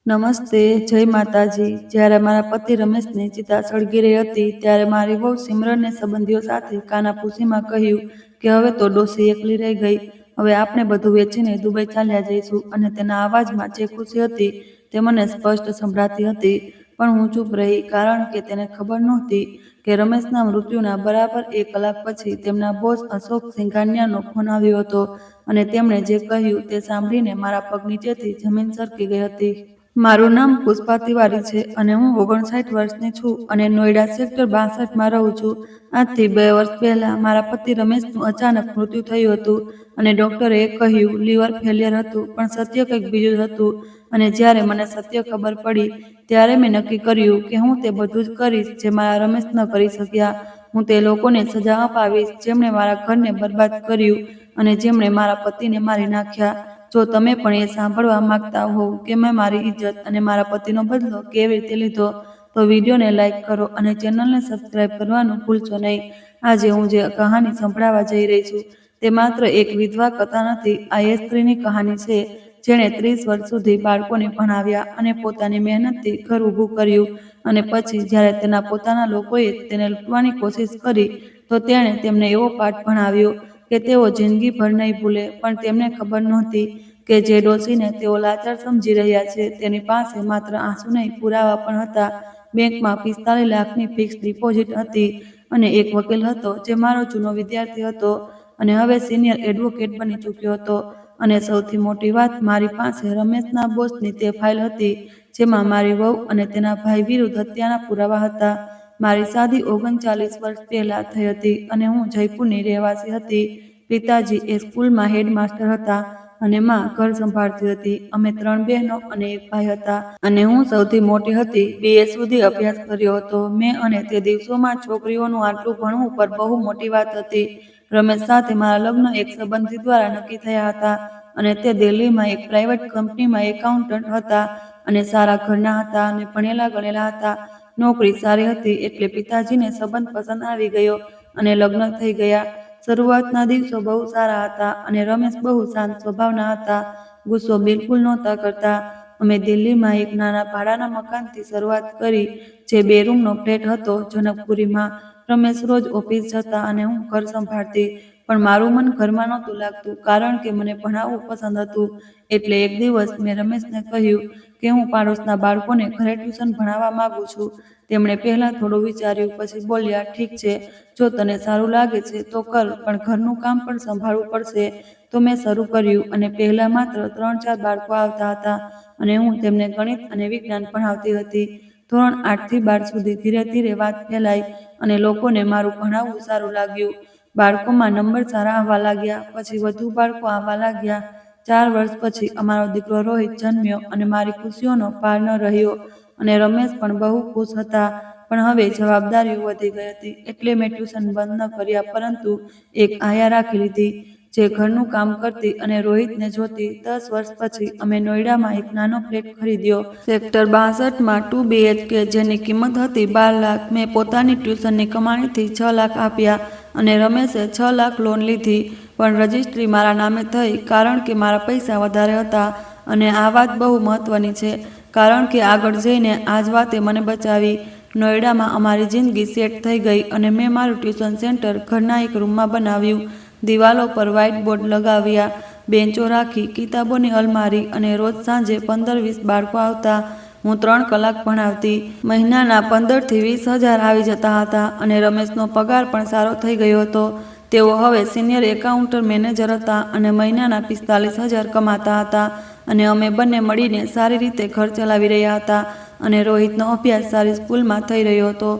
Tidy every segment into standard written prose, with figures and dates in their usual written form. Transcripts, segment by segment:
નમસ્તે, જય માતાજી। જ્યારે મારા પતિ રમેશની ચિતા સળગી રહી હતી ત્યારે મારી વહુ સિમરનને સંબંધીઓ સાથે કાનાફૂસીમાં કહ્યું કે હવે તો ડોસી એકલી રહી ગઈ, હવે આપણે બધું વેચીને દુબઈ ચાલ્યા જઈશું। અને તેના અવાજમાં જે ખુશી હતી તે મને સ્પષ્ટ સંભળાતી હતી, પણ હું ચૂપ રહી, કારણ કે તેને ખબર નહોતી કે રમેશના મૃત્યુના બરાબર 1 કલાક પછી તેમના બોસ અશોક સિંઘાનિયાનો ફોન આવ્યો હતો, અને તેમણે જે કહ્યું તે સાંભળીને મારા પગ નીચેથી જમીન સરકી ગઈ હતી। મારું નામ પુષ્પા તિવારી છે અને હું 59 વર્ષની છું અને નોઈડા સેક્ટર 62માં રહું છું। આજથી 2 વર્ષ પહેલા મારા પતિ રમેશનું અચાનક મૃત્યુ થયું હતું અને ડોક્ટરે કહ્યું લીવર ફેલિયર હતું, પણ સત્ય કંઈક બીજું જ હતું। અને જ્યારે મને સત્ય ખબર પડી ત્યારે મેં નક્કી કર્યું કે હું તે બધું જ કરીશ જે મારા રમેશ ન કરી શક્યા। હું તે લોકોને સજા અપાવીશ જેમણે મારા ઘરને બરબાદ કર્યું અને જેમણે મારા પતિને મારી નાખ્યા। જો તમે પણ એ સાંભળવા માંગતા હોવ કે મેં મારી ઇજ્જત અને મારા પતિનો બદલો કેવી રીતે લીધો, તો વિડીયોને લાઈક કરો અને ચેનલને સબસ્ક્રાઇબ કરવાનું ભૂલશો નહીં। આજે હું જે કહાની સંભળાવવા જઈ રહી છું તે માત્ર એક વિધવા કથા નથી, આ એ સ્ત્રીની કહાની છે જેણે 30 વર્ષ સુધી બાળકોને ભણાવ્યા અને પોતાની મહેનતથી ઘર ઊભું કર્યું, અને પછી જ્યારે તેના પોતાના લોકોએ તેને લૂંટવાની કોશિશ કરી તો તેણે તેમને એવો પાઠ ભણાવ્યો કે તેઓ જિંદગીભર નહીં ભૂલે। પણ તેમને ખબર નહોતી કે જે ડોશીને તેઓ લાચાર સમજી રહ્યા છે તેની પાસે માત્ર આંસુ નહીં, પુરાવા પણ હતા। બેંકમાં 45 લાખની ફિક્સ ડિપોઝિટ હતી અને એક વકીલ હતો જે મારો જૂનો વિદ્યાર્થી હતો અને હવે સિનિયર એડવોકેટ બની ચૂક્યો હતો। અને સૌથી મોટી વાત, મારી પાસે રમેશના બોસની તે ફાઇલ હતી જેમાં મારી વહુ અને તેના ભાઈ વિરુદ્ધ હત્યાના પુરાવા હતા। મારી શાદી 39 વર્ષ પહેલા થઈ હતી અને હું જયપુરની રહેવાસી હતી। પિતાજી એ સ્કૂલમાં હેડમાસ્ટર હતા અને માં ઘર સંભાળતી હતી। અમે 3 બહેનો અને એક ભાઈ હતા અને હું સૌથી મોટી હતી। BA સુધી અભ્યાસ કર્યો હતો મેં, અને તે દિવસોમાં છોકરીઓનું આટલું ભણવું પર બહુ મોટી વાત હતી। રમેશ સાથે મારા લગ્ન એક સંબંધી દ્વારા નક્કી થયા હતા અને તે દિલ્હીમાં એક પ્રાઇવેટ કંપનીમાં એકાઉન્ટન્ટ હતા અને સારા ઘરના હતા અને ભણેલા ગણેલા હતા। નોકરી સારી હતી એટલે પિતાજીને સંબંધ પસંદ આવી ગયો અને લગ્ન થઈ ગયા। શરૂઆતના દિવસો બહુ સારા હતા અને રમેશ બહુ શાંત સ્વભાવના હતા, ગુસ્સો બિલકુલ નહોતા કરતા। અમે દિલ્હીમાં એક નાના ભાડાના મકાનથી શરૂઆત કરી જે 2 રૂમનો ફ્લેટ હતો જનકપુરીમાં। રમેશ રોજ ઓફિસ જતા અને હું ઘર સંભાળતી, પણ મારું મન ઘરમાં નહોતું લાગતું કારણ કે મને ભણાવવું પસંદ હતું। એટલે એક દિવસ મેં રમેશને કહ્યું કે હું પાડોશના બાળકોને ઘરે ટ્યુશન ભણાવવા માંગુ છું। તેમણે પહેલા થોડું વિચાર્યું, પછી બોલ્યા, ઠીક છે, જો તને સારું લાગે છે તો કર, પણ ઘરનું કામ પણ સંભાળવું પડશે। તો મેં શરૂ કર્યું અને પહેલા માત્ર 3-4 બાળકો આવતા હતા અને હું તેમને ગણિત અને વિજ્ઞાન ભણાવતી હતી। ધોરણ 8 થી 12 સુધી ધીરે ધીરે વાત ફેલાઈ અને લોકોને મારું ભણાવવું સારું લાગ્યું। બાળકોમાં નંબર સારા આવવા લાગ્યા, પછી વધુ બાળકો આવવા લાગ્યા। 4 વર્ષ પછી અમારો દીકરો રોહિત જન્મ્યો અને મારી ખુશીઓનો પાર ન રહ્યો અને રમેશ પણ બહુ ખુશ હતા। પણ હવે જવાબદારીઓ વધી ગઈ હતી એટલે મેં ટ્યુશન બંધ ન કર્યા, પરંતુ એક આયા રાખી લીધી જે ઘરનું કામ કરતી અને રોહિતને જોતી। 10 વર્ષ પછી અમે નોઈડામાં એક નાનો ફ્લેટ ખરીદ્યો સેક્ટર 62માં 2 BHK, જેની કિંમત હતી 12 લાખ। મેં પોતાની ટ્યુશનની કમાણીથી 6 લાખ આપ્યા અને રમેશે 6 લાખ લોન લીધી, પણ રજિસ્ટ્રી મારા નામે થઈ કારણ કે મારા પૈસા વધારે હતા। અને આ વાત બહુ મહત્વની છે કારણ કે આગળ જઈને આ જ વાતે મને બચાવી। નોઈડામાં અમારી જિંદગી સેટ થઈ ગઈ અને મેં મારું ટ્યુશન સેન્ટર ઘરના એક રૂમમાં બનાવ્યું। દિવાલો પર વ્હાઇટ બોર્ડ લગાવ્યા, બેન્ચો રાખી, કિતાબોની અલમારી અને રોજ સાંજે 15-20 બાળકો આવતા। હું 3 કલાક ભણાવતી। મહિનાના 15 થી 20 હજાર આવી જતા હતા અને રમેશનો પગાર પણ સારો થઈ ગયો હતો। તેઓ હવે સિનિયર એકાઉન્ટર મેનેજર હતા અને મહિનાના 45,000 કમાતા હતા અને અમે બંને મળીને સારી રીતે ઘર ચલાવી રહ્યા હતા અને રોહિતનો અભ્યાસ સારી સ્કૂલમાં થઈ રહ્યો હતો।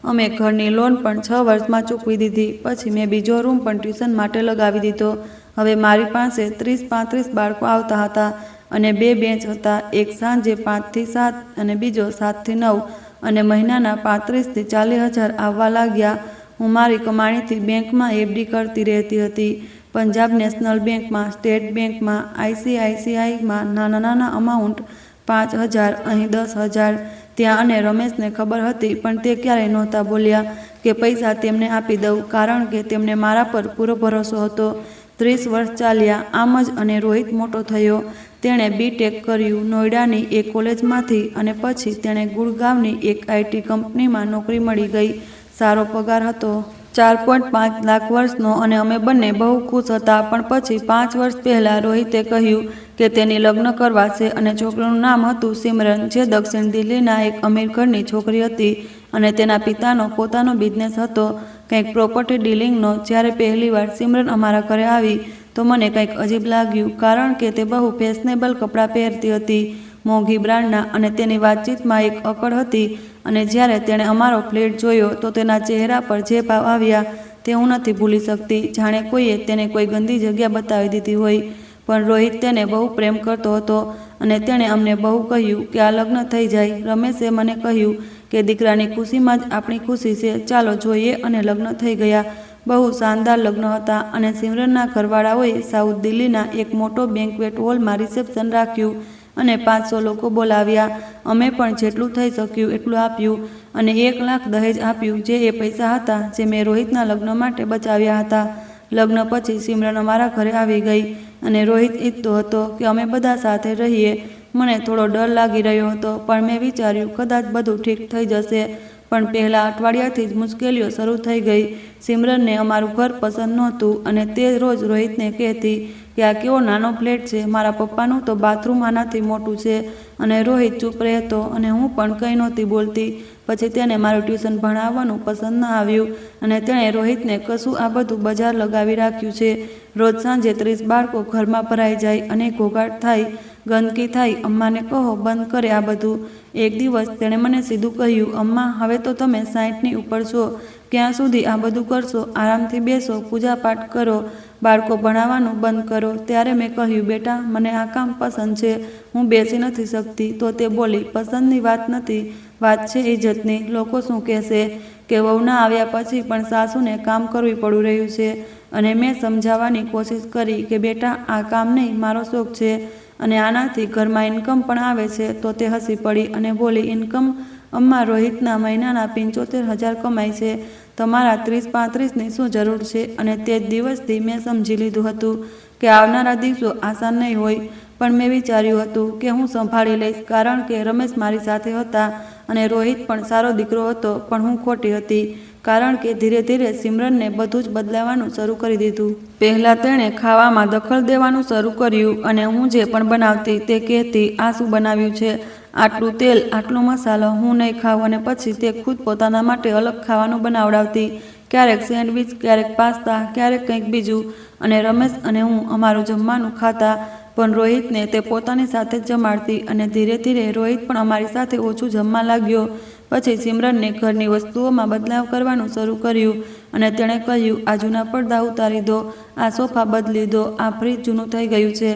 અમે ઘરની લોન પણ 6 વર્ષમાં ચૂકવી દીધી। પછી મેં બીજો રૂમ પણ ટ્યુશન માટે લગાવી દીધો। હવે મારી પાસે 30-35 બાળકો આવતા હતા અને 2 બેન્ચ હતા, એક સાંજે 5 થી 7 અને બીજો 7 થી 9, અને મહિનાના 35 થી 40 હજાર આવવા લાગ્યા। હું મારી કમાણીથી બેંકમાં FD કરતી રહેતી હતી, પંજાબ નેશનલ બેંકમાં, સ્ટેટ બેંકમાં, ICICIમાં નાના અમાઉન્ટ 5,000, અહીં 10,000 ત્યાં। અને રમેશને ખબર હતી પણ તે ક્યારેય નહોતા બોલ્યા કે પૈસા તેમને આપી દઉં, કારણ કે તેમને મારા પર પૂરો ભરોસો હતો। 30 વર્ષ ચાલ્યા આમ જ અને રોહિત મોટો થયો। તેણે BTech કર્યું નોઈડાની એક કોલેજમાંથી અને પછી તેણે ગુડગાંવની એક IT કંપનીમાં નોકરી મળી ગઈ. સારો પગાર હતો. 4.5 લાખ વર્ષનો અને અમે બંને બહુ ખુશ હતા. પણ પછી 5 વર્ષ પહેલાં રોહિતે કહ્યું કે તેની લગ્ન કરવા છે અને છોકરીનું નામ હતું સિમરન, જે દક્ષિણ દિલ્હીના એક અમીર ઘરની છોકરી હતી અને તેના પિતાનો પોતાનો બિઝનેસ હતો, કંઈક પ્રોપર્ટી ડીલિંગનો. જ્યારે પહેલીવાર સિમરન અમારા ઘરે આવી તો મને કંઈક અજીબ લાગ્યું, કારણ કે તે બહુ ફેશનેબલ કપડાં પહેરતી હતી, મોંઘી બ્રાન્ડના, અને તેની વાતચીતમાં એક અકળ હતી. અને જ્યારે તેણે અમારો ફ્લેટ જોયો તો તેના ચહેરા પર જે ભાવ આવ્યા તે હું નથી ભૂલી શકતી, જાણે કોઈએ તેને કોઈ ગંદી જગ્યા બતાવી દીધી હોય. પણ રોહિત તેને બહુ પ્રેમ કરતો હતો અને તેણે અમને બહુ કહ્યું કે આ લગ્ન થઈ જાય. રમેશે મને કહ્યું કે દીકરાની ખુશીમાં જ આપણી ખુશી છે, ચાલો જોઈએ. અને લગ્ન થઈ ગયા. બહુ શાનદાર લગ્ન હતા અને સિમરનના ઘરવાળાઓએ સાઉથ દિલ્હીના એક મોટો બેન્ક્વેટ હોલમાં રિસેપ્શન રાખ્યું અને 500 લોકો બોલાવ્યા. અમે પણ જેટલું થઈ શક્યું એટલું આપ્યું અને 1 લાખ દહેજ આપ્યું, જે એ પૈસા હતા જે મેં રોહિતના લગ્ન માટે બચાવ્યા હતા. લગ્ન પછી સિમરન અમારા ઘરે આવી ગઈ અને રોહિત ઈચ્છતો હતો કે અમે બધા સાથે રહીએ. મને થોડો ડર લાગી રહ્યો હતો, પણ મેં વિચાર્યું કદાચ બધું ઠીક થઈ જશે. પણ પહેલા અઠવાડિયાથી જ મુશ્કેલીઓ શરૂ થઈ ગઈ. સિમરનને અમારું ઘર પસંદ નહોતું અને તે રોજ રોહિતને કહેતી કે આ કેવો નાનો ફ્લેટ છે, મારા પપ્પાનું તો બાથરૂમ આનાથી મોટું છે. અને રોહિત ચૂપ રહેતો અને હું પણ કંઈ નહોતી બોલતી. પછી તેને મારું ટ્યુશન ભણાવવાનું પસંદ ન આવ્યું અને તેણે રોહિતને કશું આ બધું બજાર લગાવી રાખ્યું છે. રોજ સાંજે 30 બાળકો ઘરમાં ભરાઈ જાય અને ઘોઘાટ થાય, ગંદકી થાય. અમ્માને કહો બંધ કરે આ બધું. એક દિવસ તેણે મને સીધું કહ્યું, અમ્મા હવે તો તમે 60ની ઉપર છો, ક્યાં સુધી આ બધું કરશો? આરામથી બેસો, પૂજાપાઠ કરો, બાળકો ભણાવવાનું બંધ કરો. ત્યારે મેં કહ્યું, બેટા મને આ કામ પસંદ છે, હું બેસી નથી શકતી. તો તે બોલી, પસંદની વાત નથી, વાત છે ઇજ્જતની. લોકો શું કહેશે કે વહુના આવ્યા પછી પણ સાસુને કામ કરવું પડી રહ્યું છે. અને મેં સમજાવવાની કોશિશ કરી કે બેટા આ કામ નહીં, મારો શોખ છે અને આનાથી ઘરમાં ઇન્કમ પણ આવે છે. તો તે હસી પડી અને બોલી, ઇન્કમ? અમ્મા રોહિતના મહિનાના 75,000 કમાય છે, તમારા 30-35ની શું જરૂર છે? અને તે જ દિવસથી મેં સમજી લીધું હતું કે આવનારા દિવસો આસાન નહીં હોય. પણ મેં વિચાર્યું હતું કે હું સંભાળી લઈશ, કારણ કે રમેશ મારી સાથે હતા અને રોહિત પણ સારો દીકરો હતો. પણ હું ખોટી હતી, કારણ કે ધીરે ધીરે સિમરનને બધું જ બદલાવાનું શરૂ કરી દીધું. પહેલાં તેણે ખાવામાં દખલ દેવાનું શરૂ કર્યું અને હું જે પણ બનાવતી તે કહેતી, આ શું બનાવ્યું છે, આટલું તેલ, આટલો મસાલો, હું નહીં ખાઉં. અને પછી તે ખુદ પોતાના માટે અલગ ખાવાનું બનાવડાવતી, ક્યારેક સેન્ડવિચ, ક્યારેક પાસ્તા, ક્યારેક કંઈક બીજું. અને રમેશ અને હું અમારું જમવાનું ખાતા, પણ રોહિતને તે પોતાની સાથે જ જમાડતી. અને ધીરે ધીરે રોહિત પણ અમારી સાથે ઓછું જમવા લાગ્યો. પછી સિમરનને ઘરની વસ્તુઓમાં બદલાવ કરવાનું શરૂ કર્યું અને તેણે કહ્યું, આ જૂના પડદા ઉતારી દો, આ સોફા બદલી દો, આ ફ્રીજ જૂનું થઈ ગયું છે.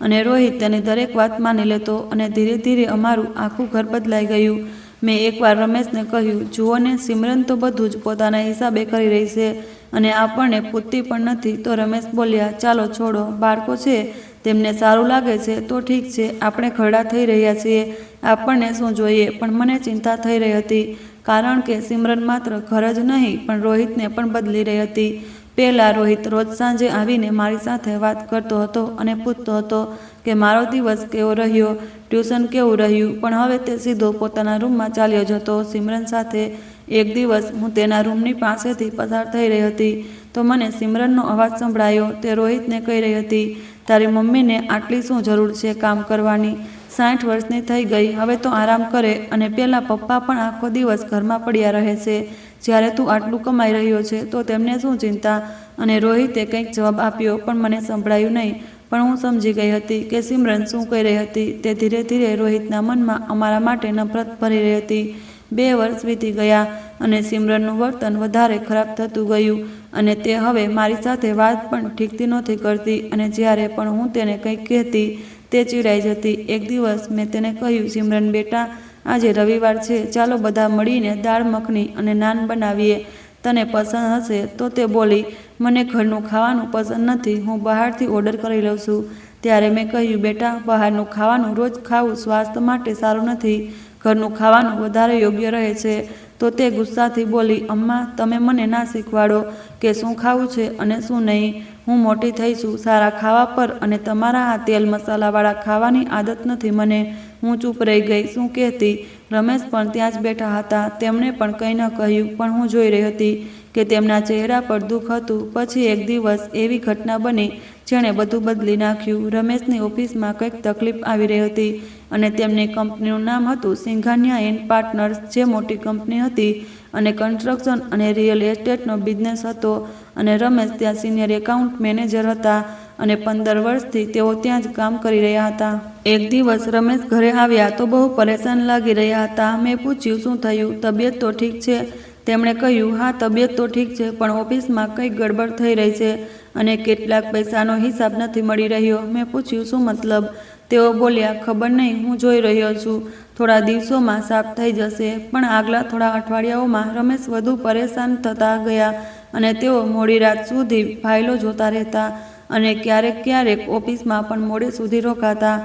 અને રોહિત તેની દરેક વાત માની લેતો અને ધીરે ધીરે અમારું આખું ઘર બદલાઈ ગયું. મેં એકવાર રમેશને કહ્યું, જુઓ ને, સિમરન તો બધું જ પોતાના હિસાબે કરી રહી છે અને આપણને પૂછતી પણ નથી. તો રમેશ બોલ્યા, ચાલો છોડો, બાળકો છે, તેમને સારું લાગે છે તો ઠીક છે, આપણે ઘરડા થઈ રહ્યા છીએ, આપણને શું જોઈએ? પણ મને ચિંતા થઈ રહી હતી, કારણ કે સિમરન માત્ર ઘર જ નહીં પણ રોહિતને પણ બદલી રહી હતી. પહેલાં રોહિત રોજ સાંજે આવીને મારી સાથે વાત કરતો હતો અને પૂછતો હતો કે મારો દિવસ કેવો રહ્યો, ટ્યુશન કેવું રહ્યું. પણ હવે તે સીધો પોતાના રૂમમાં ચાલ્યો જતો સિમરન સાથે. એક દિવસ હું તેના રૂમની પાસેથી પસાર થઈ રહી હતી તો મને સિમરનનો અવાજ સંભળાયો. તે રોહિતને કહી રહી હતી, તારી મમ્મીને આટલી શું જરૂર છે કામ કરવાની? 60 વર્ષની થઈ ગઈ, હવે તો આરામ કરે. અને પહેલાં પપ્પા પણ આખો દિવસ ઘરમાં પડ્યા રહે છે, જ્યારે તું આટલું કમાઈ રહ્યો છે તો તેમને શું ચિંતા? અને રોહિતે કંઈક જવાબ આપ્યો પણ મને સંભળાયું નહીં. પણ હું સમજી ગઈ હતી કે સિમરન શું કહી રહી હતી. તે ધીરે ધીરે રોહિતના મનમાં અમારા માટે નફરત ભરી રહી હતી. 2 વર્ષ વીતી ગયા અને સિમરનનું વર્તન વધારે ખરાબ થતું ગયું અને તે હવે મારી સાથે વાત પણ ઠીકથી નહોતી કરતી. અને જ્યારે પણ હું તેને કંઈક કહેતી તે ચીડાઈ જતી. એક દિવસ મેં તેને કહ્યું, સિમરન બેટા, આજે રવિવાર છે, ચાલો બધા મળીને દાળ મખની અને નાન બનાવીએ, તને પસંદ હશે? તો તે બોલી, મને ઘરનું ખાવાનું પસંદ નથી, હું બહારથી ઓર્ડર કરી લઉં છું. ત્યારે મેં કહ્યું, બેટા, બહારનું ખાવાનું રોજ ખાવું સ્વાસ્થ્ય માટે સારું નથી, ઘરનું ખાવાનું વધારે યોગ્ય રહે છે. તો તે ગુસ્સાથી બોલી, અમ્મા તમે મને ના શીખવાડો કે શું ખાવું છે અને શું નહીં, હું મોટી થઈ છું સારા ખાવા પર, અને તમારા આ તેલ મસાલાવાળા ખાવાની આદત નથી મને. હું ચૂપ રહી ગઈ. શું કહેતી? રમેશ પણ ત્યાં જ બેઠા હતા. તેમણે પણ કંઈ ન કહ્યું, પણ હું જોઈ રહી હતી કે તેમના ચહેરા પર દુઃખ હતું. પછી એક દિવસ એવી ઘટના બની જેણે બધું બદલી નાખ્યું. રમેશની ઓફિસમાં કંઈક તકલીફ આવી રહી હતી, અને તેમની કંપનીનું નામ હતું સિંઘાનિયા એન્ડ પાર્ટનર્સ, જે મોટી કંપની હતી અને કન્સ્ટ્રક્શન અને રિયલ એસ્ટેટનો બિઝનેસ હતો. અને રમેશ ત્યાં સિનિયર એકાઉન્ટ મેનેજર હતા, અને 15 વર્ષથી તેઓ ત્યાં જ કામ કરી રહ્યા હતા. એક દિવસ રમેશ ઘરે આવ્યા તો બહુ પરેશાન લાગી રહ્યા હતા. મેં પૂછ્યું, શું થયું? તબિયત તો ઠીક છે? તેમણે કહ્યું, હા તબિયત તો ઠીક છે, પણ ઓફિસમાં કંઈક ગડબડ થઈ રહી છે અને કેટલાક પૈસાનો હિસાબ નથી મળી રહ્યો. મેં પૂછ્યું, શું મતલબ? તેઓ બોલ્યા, ખબર નહીં, હું જોઈ રહ્યો છું, થોડા દિવસોમાં સાફ થઈ જશે. પણ આગલા થોડા અઠવાડિયાઓમાં રમેશ વધુ પરેશાન થતા ગયા, અને તેઓ મોડી રાત સુધી ફાઇલો જોતા રહેતા, અને ક્યારેક ક્યારેક ઓફિસમાં પણ મોડે સુધી રોકાતા.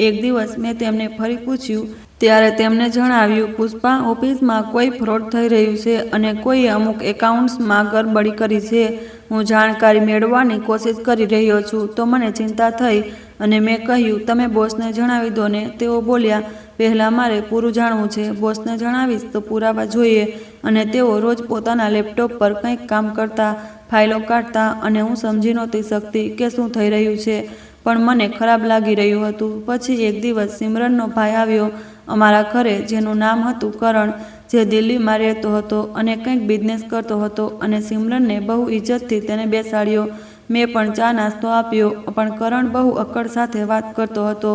એક દિવસ મેં તેમને ફરી પૂછ્યું ત્યારે તેમને જણાવ્યું, પુષ્પા, ઓફિસમાં કોઈ ફ્રોડ થઈ રહ્યું છે અને કોઈએ અમુક એકાઉન્ટ્સમાં ગરબડી કરી છે. હું જાણકારી મેળવવાની કોશિશ કરી રહ્યો છું. તો મને ચિંતા થઈ, અને મેં કહ્યું, તમે બોસને જણાવી દો ને. તેઓ બોલ્યા, પહેલાં મારે પૂરું જાણવું છે. બોસને જણાવીશ તો પુરાવા જોઈએ. અને તેઓ રોજ પોતાના લેપટોપ પર કંઈક કામ કરતા, ફાઇલો કાઢતા, અને હું સમજી નહોતી શકતી કે શું થઈ રહ્યું છે, પણ મને ખરાબ લાગી રહ્યું હતું. પછી એક દિવસ સિમરનનો ભાઈ આવ્યો અમારા ઘરે, જેનું નામ હતું કરણ, જે દિલ્હીમાં રહેતો હતો અને કંઈક બિઝનેસ કરતો હતો. અને સિમરનને બહુ ઇજ્જતથી તેને બેસાડ્યો. મેં પણ ચા નાસ્તો આપ્યો, પણ કરણ બહુ અક્કડ સાથે વાત કરતો હતો,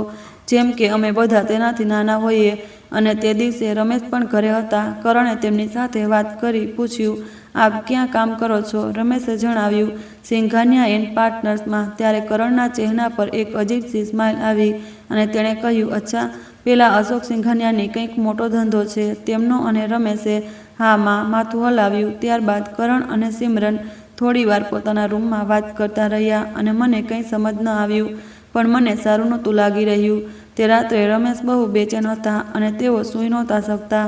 જેમ કે અમે બધા તેનાથી નાના હોઈએ. અને તે દિવસે રમેશ પણ ઘરે હતા. કરણે તેમની સાથે વાત કરી પૂછ્યું, આપ ક્યાં કામ કરો છો? રમેશે જણાવ્યું, સિંઘાનિયા એન્ડ પાર્ટનર્સમાં. ત્યારે કરણના ચહેરા પર એક અજીબસી સ્માઇલ આવી, અને તેણે કહ્યું, અચ્છા, પેલા અશોક સિંઘાનિયાની કંઈક મોટો ધંધો છે તેમનો? અને રમેશે હા માં માથું હલાવ્યું. ત્યારબાદ કરણ અને સિમરન થોડીવાર પોતાના રૂમમાં વાત કરતા રહ્યા, અને મને કંઈ સમજ ન આવ્યું, પણ મને સારું નહોતું લાગી રહ્યું. તે રાત્રે રમેશ બહુ બેચેન હતા, અને તેઓ સૂઈ નહોતા શકતા.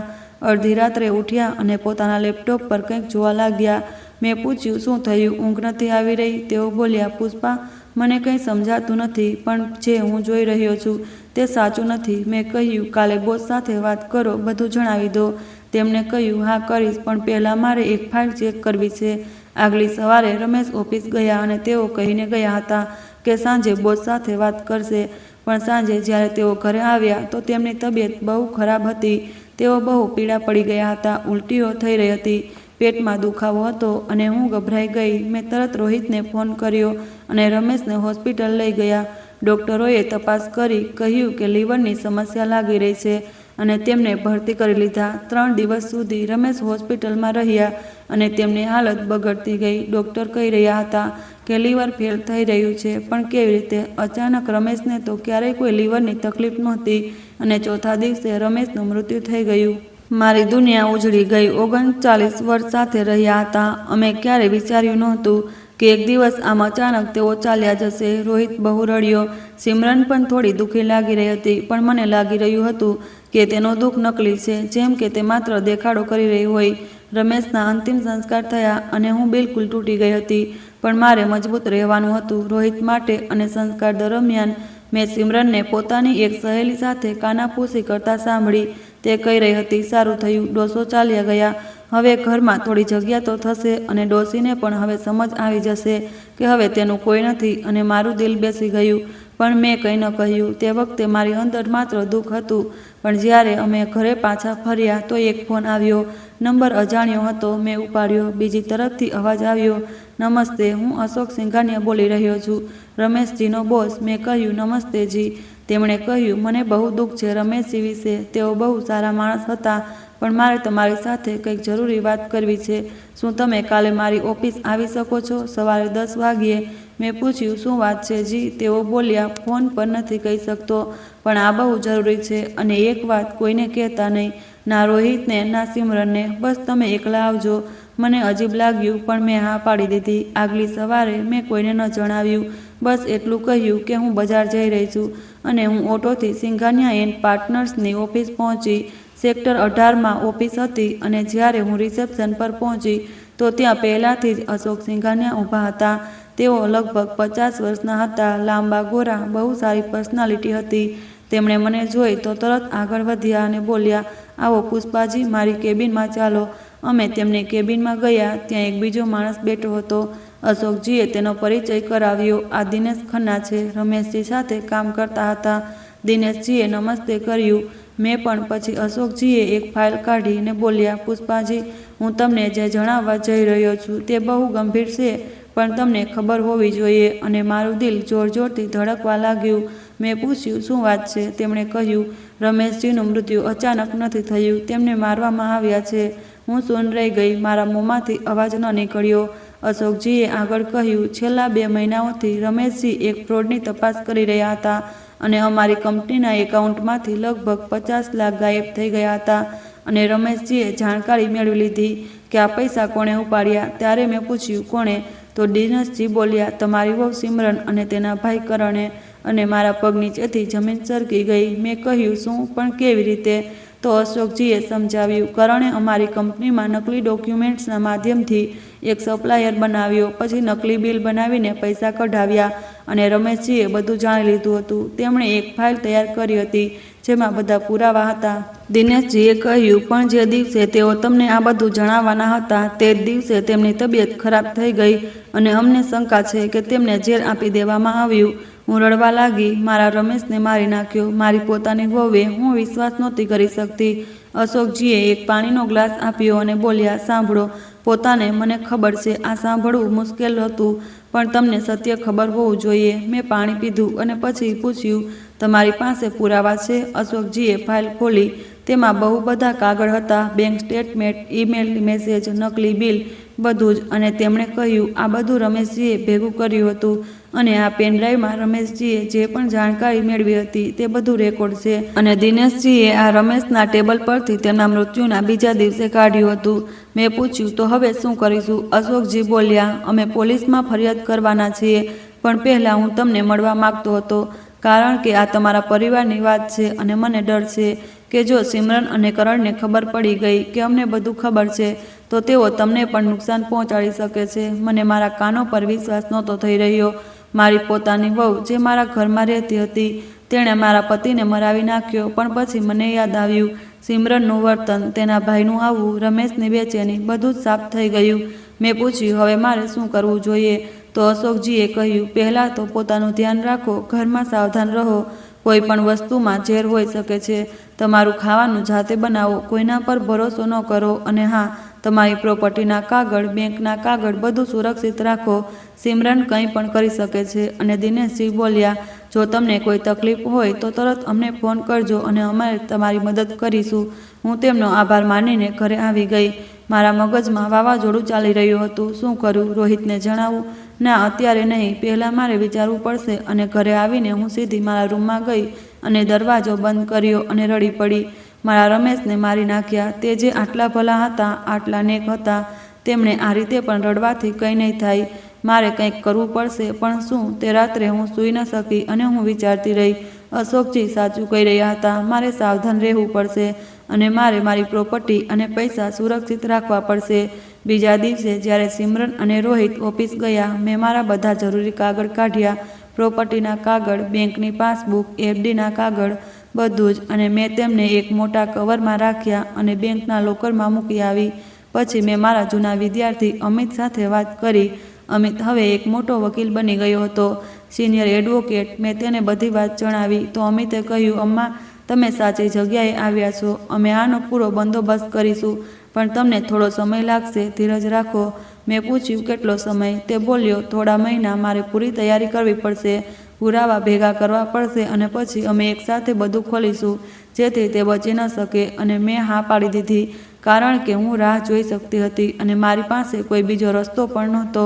અડધી રાત્રે ઉઠ્યા અને પોતાના લેપટોપ પર કંઈક જોવા લાગ્યા. મેં પૂછ્યું, શું થયું? ઊંઘ નથી આવી રહી? તેઓ બોલ્યા, પુષ્પા, મને કંઈ સમજાતું નથી, પણ જે હું જોઈ રહ્યો છું તે સાચું નથી. મેં કહ્યું, કાલે બોસ સાથે વાત કરો, બધું જણાવી દો. તેમણે કહ્યું, હા કરીશ, પણ પહેલાં મારે એક ફાઇલ ચેક કરવી છે. આગલી સવારે રમેશ ઓફિસ ગયા, અને તેઓ કહીને ગયા હતા કે સાંજે બોસ સાથે વાત કરશે. પણ સાંજે જ્યારે તેઓ ઘરે આવ્યા તો તેમની તબિયત બહુ ખરાબ હતી. તેઓ બહુ પીડા પડી ગયા હતા, ઉલટીઓ થઈ રહી હતી, પેટમાં દુખાવો હતો, અને હું ગભરાઈ ગઈ. મેં તરત રોહિતને ફોન કર્યો અને રમેશને હોસ્પિટલ લઈ ગયા. ડૉક્ટરોએ તપાસ કરી કહ્યું કે લીવરની સમસ્યા લાગી રહી છે, અને તેમને ભરતી કરી લીધા. 3 દિવસ સુધી રમેશ હોસ્પિટલમાં રહ્યા, અને તેમની હાલત બગડતી ગઈ. ડૉક્ટર કહી રહ્યા હતા કે લીવર ફેલ થઈ રહ્યું છે, પણ કેવી રીતે? અચાનક રમેશને તો ક્યારેય કોઈ લીવરની તકલીફ નહોતી, અને ચોથા દિવસે રમેશનું મૃત્યુ થઈ ગયું. મારી દુનિયા ઉજળી ગઈ. 39 વર્ષ સાથે રહ્યા હતા. અમે ક્યારેય વિચાર્યું નહોતું કે એક દિવસ આમ અચાનક તેઓ ચાલ્યા જશે. રોહિત બહુ રડ્યો. સિમરન પણ થોડી દુઃખી લાગી રહી હતી, પણ મને લાગી રહ્યું હતું કે તેનું દુઃખ નકલી છે, જેમ કે તે માત્ર દેખાડો કરી રહી હોય. રમેશના અંતિમ સંસ્કાર થયા, અને હું બિલકુલ તૂટી ગઈ હતી, પણ મારે મજબૂત રહેવાનું હતું રોહિત માટે. અને સંસ્કાર દરમિયાન મેં સિમરનને પોતાની એક સહેલી સાથે કાનાફૂસી કરતા સાંભળી. તે કહી રહી હતી, સારું થયું, ડોસો ચાલ્યા ગયા, હવે ઘરમાં થોડી જગ્યા તો થશે, અને ડોસીને પણ હવે સમજ આવી જશે કે હવે તેનું કોઈ નથી. અને મારું દિલ બેસી ગયું, પણ મેં કંઈ ન કહ્યું. તે વખતે મારી અંદર માત્ર દુઃખ હતું. પણ જ્યારે અમે ઘરે પાછા ફર્યા તો એક ફોન આવ્યો. નંબર અજાણ્યો હતો. મેં ઉપાડ્યો. બીજી તરફથી અવાજ આવ્યો, નમસ્તે, હું અશોક સિંઘાનિયા બોલી રહ્યો છું, રમેશજીનો બોસ. મેં કહ્યું, નમસ્તે જી. તેમણે કહ્યું, મને બહુ દુઃખ છે રમેશજી વિશે. તેઓ બહુ સારા માણસ હતા, પણ મારે તમારી સાથે કંઈક જરૂરી વાત કરવી છે. શું તમે કાલે મારી ઓફિસ આવી શકો છો, સવારે 10 વાગ્યે? મેં પૂછ્યું, શું વાત છે જી? તેઓ બોલ્યા, ફોન પર નથી કહી શકતો, પણ આ બહુ જરૂરી છે, અને એક વાત કોઈને કહેતા નહીં, ના રોહિતને ના સિમરનને, બસ તમે એકલા આવજો. મને અજીબ લાગ્યું, પણ મેં હા પાડી દીધી. આગલી સવારે મેં કોઈને ન જણાવ્યું, બસ એટલું કહ્યું કે હું બજાર જઈ રહી છું, અને હું ઓટોથી સિંઘાનિયા એન્ડ પાર્ટનર્સની ઓફિસ પહોંચી. સેક્ટર 18માં ઓફિસ હતી, અને જ્યારે હું રિસેપ્શન પર પહોંચી તો ત્યાં પહેલાંથી જ અશોક સિંઘાનિયા ઊભા હતા. તેઓ લગભગ 50 વર્ષના હતા, લાંબા ગોરા, બહુ સારી પર્સનાલિટી હતી. તેમણે મને જોઈ તો તરત આગળ વધ્યા અને બોલ્યા, આવો પુષ્પાજી, મારી કેબિનમાં ચાલો. અમે તેમની કેબિનમાં ગયા. ત્યાં એક બીજો માણસ બેઠો હતો. અશોકજીએ તેનો પરિચય કરાવ્યો. આ દિનેશ ખન્ના છે, રમેશજી સાથે કામ કરતા હતા. દિનેશજીએ નમસ્તે કર્યું. મેં પણ. પછી અશોકજીએ એક ફાઇલ કાઢીને બોલ્યા, પુષ્પાજી, હું તમને જે જણાવવા જઈ રહ્યો છું તે બહુ ગંભીર છે, પણ તમને ખબર હોવી જોઈએ. અને મારું દિલ જોર જોરથી ધડકવા લાગ્યું. મેં પૂછ્યું, શું વાત છે? તેમણે કહ્યું, રમેશજીનું મૃત્યુ અચાનક નથી થયું, તેમને મારવામાં આવ્યા છે. હું સૂન રહી ગઈ. મારા મોંમાંથી અવાજ ન નીકળ્યો. અશોકજીએ આગળ કહ્યું, છેલ્લા 2 મહિનાઓથી રમેશજી એક ફ્રોડની તપાસ કરી રહ્યા હતા અને અમારી કંપનીના એકાઉન્ટમાંથી લગભગ 50 લાખ ગાયબ થઈ ગયા હતા. અને રમેશજીએ જાણકારી મેળવી લીધી કે આ પૈસા કોણે ઉપાડ્યા. ત્યારે મેં પૂછ્યું, કોણે? તો દિનેશજી બોલ્યા, તમારી વહુ સિમરન અને તેના ભાઈ કરણે. અને મારા પગ નીચેથી જમીન સરકી ગઈ. મેં કહ્યું, શું? પણ કેવી રીતે? તો અશોકજીએ સમજાવ્યું, કરણે અમારી કંપનીમાં નકલી ડોક્યુમેન્ટ્સના માધ્યમથી એક સપ્લાયર બનાવ્યો, પછી નકલી બિલ બનાવીને પૈસા કઢાવ્યા અને રમેશજીએ બધું જાણી લીધું હતું. તેમણે એક ફાઇલ તૈયાર કરી હતી જેમાં બધા પુરાવા હતા. દિનેશજીએ કહ્યું, પણ જે દિવસે તેઓ તમને આ બધું જણાવવાના હતા તે જ દિવસે તેમની તબિયત ખરાબ થઈ ગઈ અને અમને શંકા છે કે તેમને ઝેર આપી દેવામાં આવ્યું. હું રડવા લાગી. મારા રમેશને મારી નાખ્યો. મારી પોતાની વહુએ. હું વિશ્વાસ નહોતી કરી શકતી. અશોકજીએ એક પાણીનો ગ્લાસ આપ્યો અને બોલ્યા, સાંભળો પોતાને. મને ખબર છે આ સાંભળવું મુશ્કેલ હતું, પણ તમને સત્ય ખબર હોવું જોઈએ. મેં પાણી પીધું અને પછી પૂછ્યું, તમારી પાસે પુરાવા છે? અશોકજીએ ફાઇલ ખોલી. તેમાં બહુ બધા કાગળ હતા, બેંક સ્ટેટમેન્ટ, ઈમેલ મેસેજ, નકલી બિલ, બધું જ. અને તેમણે કહ્યું, આ બધું રમેશજીએ ભેગું કર્યું હતું અને આ પેનડ્રાઈવમાં રમેશજીએ જે પણ જાણકારી મેળવી હતી તે બધું રેકોર્ડ છે. અને દિનેશજીએ આ રમેશના ટેબલ પરથી તેના મૃત્યુના બીજા દિવસે કાઢ્યું હતું. મેં પૂછ્યું, તો હવે શું કરીશું? અશોકજી બોલ્યા, અમે પોલીસમાં ફરિયાદ કરવાના છીએ, પણ પહેલાં હું તમને મળવા માગતો હતો, કારણ કે આ તમારા પરિવારની વાત છે અને મને ડર છે કે જો સિમરન અને કરણને ખબર પડી ગઈ કે અમને બધું ખબર છે તો તેઓ તમને પણ નુકસાન પહોંચાડી શકે છે. મને મારા કાનો પર વિશ્વાસ નહોતો થઈ રહ્યો. મારી પોતાની વહુ જે મારા ઘરમાં રહેતી હતી તેણે મારા પતિને મરાવી નાખ્યો. પણ પછી મને યાદ આવ્યું, સિમરનનું વર્તન, તેના ભાઈનું આવવું, રમેશની બેચેની, બધું જ સાફ થઈ ગયું. મેં પૂછ્યું, હવે મારે શું કરવું જોઈએ? તો અશોકજીએ કહ્યું, પહેલાં તો પોતાનું ધ્યાન રાખો, ઘરમાં સાવધાન રહો. કોઈ પણ વસ્તુમાં ઝેર હોઈ શકે છે. તમારું ખાવાનું જાતે બનાવો, કોઈના પર ભરોસો ન કરો. અને હા, તમારી પ્રોપર્ટીના કાગળ, બેંકના કાગળ, બધું સુરક્ષિત રાખો. સિમરન કંઈ પણ કરી શકે છે. અને દિનેશજી બોલ્યા, જો તમને કોઈ તકલીફ હોય તો તરત અમને ફોન કરજો અને અમે તમારી મદદ કરીશું. હું તેમનો આભાર માનીને ઘરે આવી ગઈ. મારા મગજમાં વાવાઝોડું ચાલી રહ્યું હતું. શું કરું? રોહિતને જણાવું? ના, અત્યારે નહીં. પહેલાં મારે વિચારવું પડશે. અને ઘરે આવીને હું સીધી મારા રૂમમાં ગઈ અને દરવાજો બંધ કર્યો અને રડી પડી. મારા રમેશને મારી નાખ્યા. તે જે આટલા ભલા હતા, આટલા નેક હતા, તેમણે આ રીતે પણ રડવાથી કંઈ નહીં થાય. મારે કંઈક કરવું પડશે, પણ શું? તે રાત્રે હું સૂઈ ન શકી અને હું વિચારતી રહી. અશોકજી સાચું કહી રહ્યા હતા. મારે સાવધાન રહેવું પડશે અને મારે મારી પ્રોપર્ટી અને પૈસા સુરક્ષિત રાખવા પડશે. બીજા દિવસે જ્યારે સિમરન અને રોહિત ઓફિસ ગયા, મેં મારા બધા જરૂરી કાગળ કાઢ્યા, પ્રોપર્ટીના કાગળ, બેંકની પાસબુક, એફડીના કાગળ, બધું જ. અને મેં તેમને એક મોટા કવરમાં રાખ્યા અને બેંકના લોકરમાં મૂકી આવી. પછી મેં મારા જૂના વિદ્યાર્થી અમિત સાથે વાત કરી. અમિત હવે એક મોટો વકીલ બની ગયો હતો, સિનિયર એડવોકેટ. મેં તેને બધી વાત જણાવી તો અમિતે કહ્યું, અમ્મા, તમે સાચી જગ્યાએ આવ્યા છો. અમે આનો પૂરો બંદોબસ્ત કરીશું, પણ તમને થોડો સમય લાગશે, ધીરજ રાખો. મેં પૂછ્યું, કેટલો સમય? તે બોલ્યો, થોડા મહિના. મારે પૂરી તૈયારી કરવી પડશે, પુરાવા ભેગા કરવા પડશે અને પછી અમે એકસાથે બધું ખોલીશું જેથી તે બચી ન શકે. અને મેં હા પાડી દીધી, કારણ કે હું રાહ જોઈ શકતી હતી અને મારી પાસે કોઈ બીજો રસ્તો પણ નહોતો.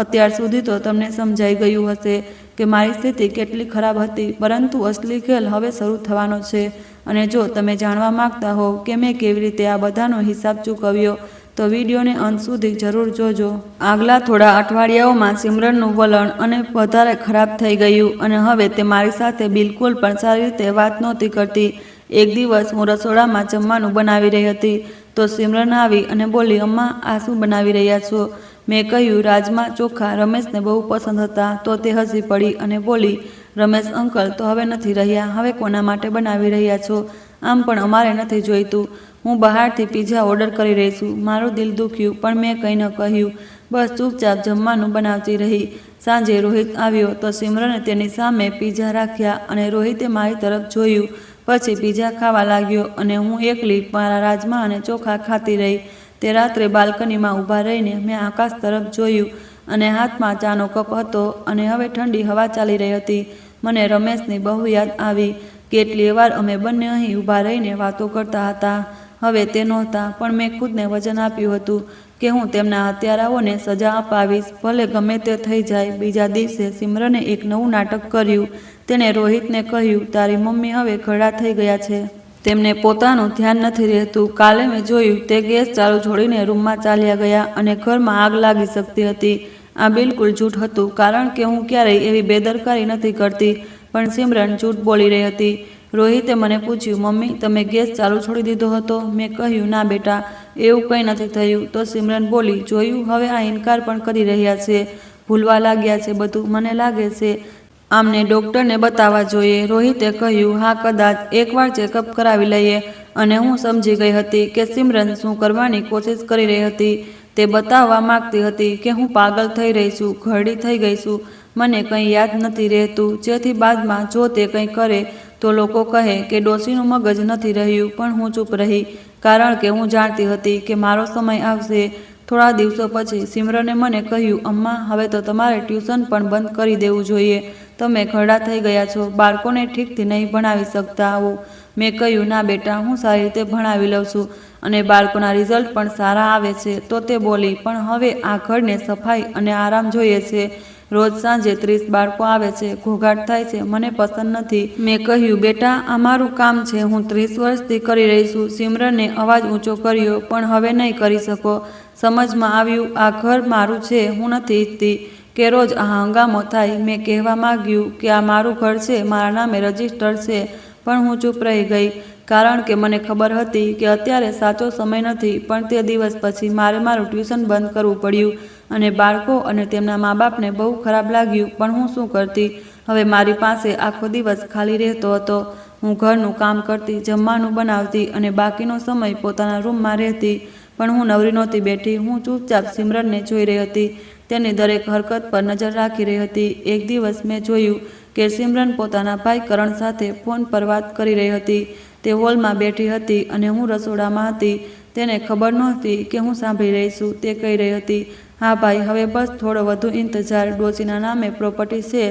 અત્યાર સુધી તો તમને સમજાઈ ગયું હશે કે મારી સ્થિતિ કેટલી ખરાબ હતી, પરંતુ અસલી ખેલ હવે શરૂ થવાનો છે. અને જો તમે જાણવા માંગતા હો કે મેં કેવી રીતે આ બધાનો હિસાબ ચૂકવ્યો, તો વિડીયોને અંત સુધી જરૂર જોજો. આગલા થોડા અઠવાડિયાઓમાં સિમરનનું વલણ અને વધારે ખરાબ થઈ ગયું અને હવે તે મારી સાથે બિલકુલ પણ સારી રીતે વાત નહોતી કરતી. એક દિવસ હું રસોડામાં જમવાનું બનાવી રહી હતી તો સિમરન આવી અને બોલી, અમ્મા, આ શું બનાવી રહ્યા છો? મેં કહ્યું, રાજમા ચોખા રમેશને બહુ પસંદ હતા. તો તે હસી પડી અને બોલી, રમેશ અંકલ તો હવે નથી રહ્યા. હવે કોના માટે બનાવી રહ્યા છો? આમ પણ અમારે નથી જોઈતું. હું બહારથી પિઝા ઓર્ડર કરી રહી છું. મારું દિલ દુખ્યું, પણ મેં કંઈ ન કહ્યું. બસ ચૂપચાપ જમવાનું બનાવતી રહી. સાંજે રોહિત આવ્યો તો સિમરને તેની સામે પિઝા રાખ્યા અને રોહિતે મારી તરફ જોયું. પછી પિઝા ખાવા લાગ્યો અને હું એકલી મારા રાજમા અને ચોખા ખાતી રહી. તે રાત્રે બાલ્કનીમાં ઊભા રહીને મેં આકાશ તરફ જોયું અને હાથમાં ચાનો કપ હતો અને હવે ઠંડી હવા ચાલી રહી હતી. મને રમેશની બહુ યાદ આવી. કેટલીય વાર અમે બંને અહીં ઊભા રહીને વાતો કરતા હતા. હવે તે નહોતા, પણ મેં ખુદને વચન આપ્યું હતું કે હું તેમના હત્યારાઓને સજા અપાવીશ, ભલે ગમે તે થઈ જાય. બીજા દિવસે સિમરને એક નવું નાટક કર્યું. તેણે રોહિતને કહ્યું, તારી મમ્મી હવે ઘરડા થઈ ગયા છે. તેમને પોતાનું ધ્યાન નથી રહેતું. કાલે મેં જોયું તે ગેસ ચાલુ છોડીને રૂમમાં ચાલ્યા ગયા અને ઘરમાં આગ લાગી શકતી હતી. આ બિલકુલ જૂઠ હતું, કારણ કે હું ક્યારેય એવી બેદરકારી નથી કરતી. પણ સિમરન જૂઠ બોલી રહી હતી. રોહિતે મને પૂછ્યું, મમ્મી તમે ગેસ ચાલુ છોડી દીધો હતો? મેં કહ્યું, ના બેટા, એવું કંઈ નથી થયું. તો સિમરન બોલી, જોયું, હવે આ ઇનકાર પણ કરી રહ્યા છે, ભૂલવા લાગ્યા છે બધું. મને લાગે છે આમને ડૉક્ટરને બતાવવા જોઈએ. રોહિતે કહ્યું, હા કદાચ એકવાર ચેકઅપ કરાવી લઈએ. અને હું સમજી ગઈ હતી કે સિમરન શું કરવાની કોશિશ કરી રહી હતી. તે બતાવવા માંગતી હતી કે હું પાગલ થઈ રહી છું, ઘરડી થઈ ગઈ છું, મને કંઈ યાદ નથી રહેતું, જેથી બાદમાં જો તે કંઈ કરે તો લોકો કહે કે ડોશીનું મગજ નથી રહ્યું. પણ હું ચૂપ રહી, કારણ કે હું જાણતી હતી કે મારો સમય આવશે. થોડા દિવસો પછી સિમરને મને કહ્યું, અમ્મા હવે તો તમારે ટ્યુશન પણ બંધ કરી દેવું જોઈએ. તમે ઘરડા થઈ ગયા છો, બાળકોને ઠીકથી નહીં ભણાવી શકતા આવો. મેં કહ્યું, ના બેટા, હું સારી રીતે ભણાવી લઉં છું અને બાળકોના રિઝલ્ટ પણ સારા આવે છે. તો તે બોલી, પણ હવે આ ઘરને સફાઈ અને આરામ જોઈએ છે. રોજ સાંજે 30 બાળકો આવે છે, ઘોઘાટ થાય છે, મને પસંદ નથી. મેં કહ્યું, બેટા આ મારું કામ છે, હું 30 વર્ષથી કરી રહી છું. સિમરને અવાજ ઊંચો કર્યો, પણ હવે નહીં કરી શકો. સમજમાં આવ્યું, આ ઘર મારું છે. હું નથી ઈચ્છતી કે રોજ આ હંગામો થાય. મેં કહેવા માંગ્યું કે આ મારું ઘર છે, મારા નામે રજીસ્ટર છે. પણ હું ચૂપ રહી ગઈ, કારણ કે મને ખબર હતી કે અત્યારે સાચો સમય નથી. પણ તે દિવસ પછી મારે મારું ટ્યુશન બંધ કરવું પડ્યું અને બાળકો અને તેમના મા બાપને બહુ ખરાબ લાગ્યું. પણ હું શું કરતી? હવે મારી પાસે આખો દિવસ ખાલી રહેતો હતો. હું ઘરનું કામ કરતી, જમવાનું બનાવતી અને બાકીનો સમય પોતાના રૂમમાં રહેતી. પણ હું નવરી નહોતી બેઠી. હું ચૂપચાપ સિમરનને જોઈ રહી હતી, તેની દરેક હરકત પર નજર રાખી રહી હતી. એક દિવસ મેં જોયું કે સિમરન પોતાના ભાઈ કરણ સાથે ફોન પર વાત કરી રહી હતી. તે હોલમાં બેઠી હતી અને હું રસોડામાં હતી. તેને ખબર નહોતી કે હું સાંભળી રહી છું. તે કહી રહી હતી, હા ભાઈ, હવે બસ થોડો વધુ ઇંતજાર. ડોશીના નામે પ્રોપર્ટી છે.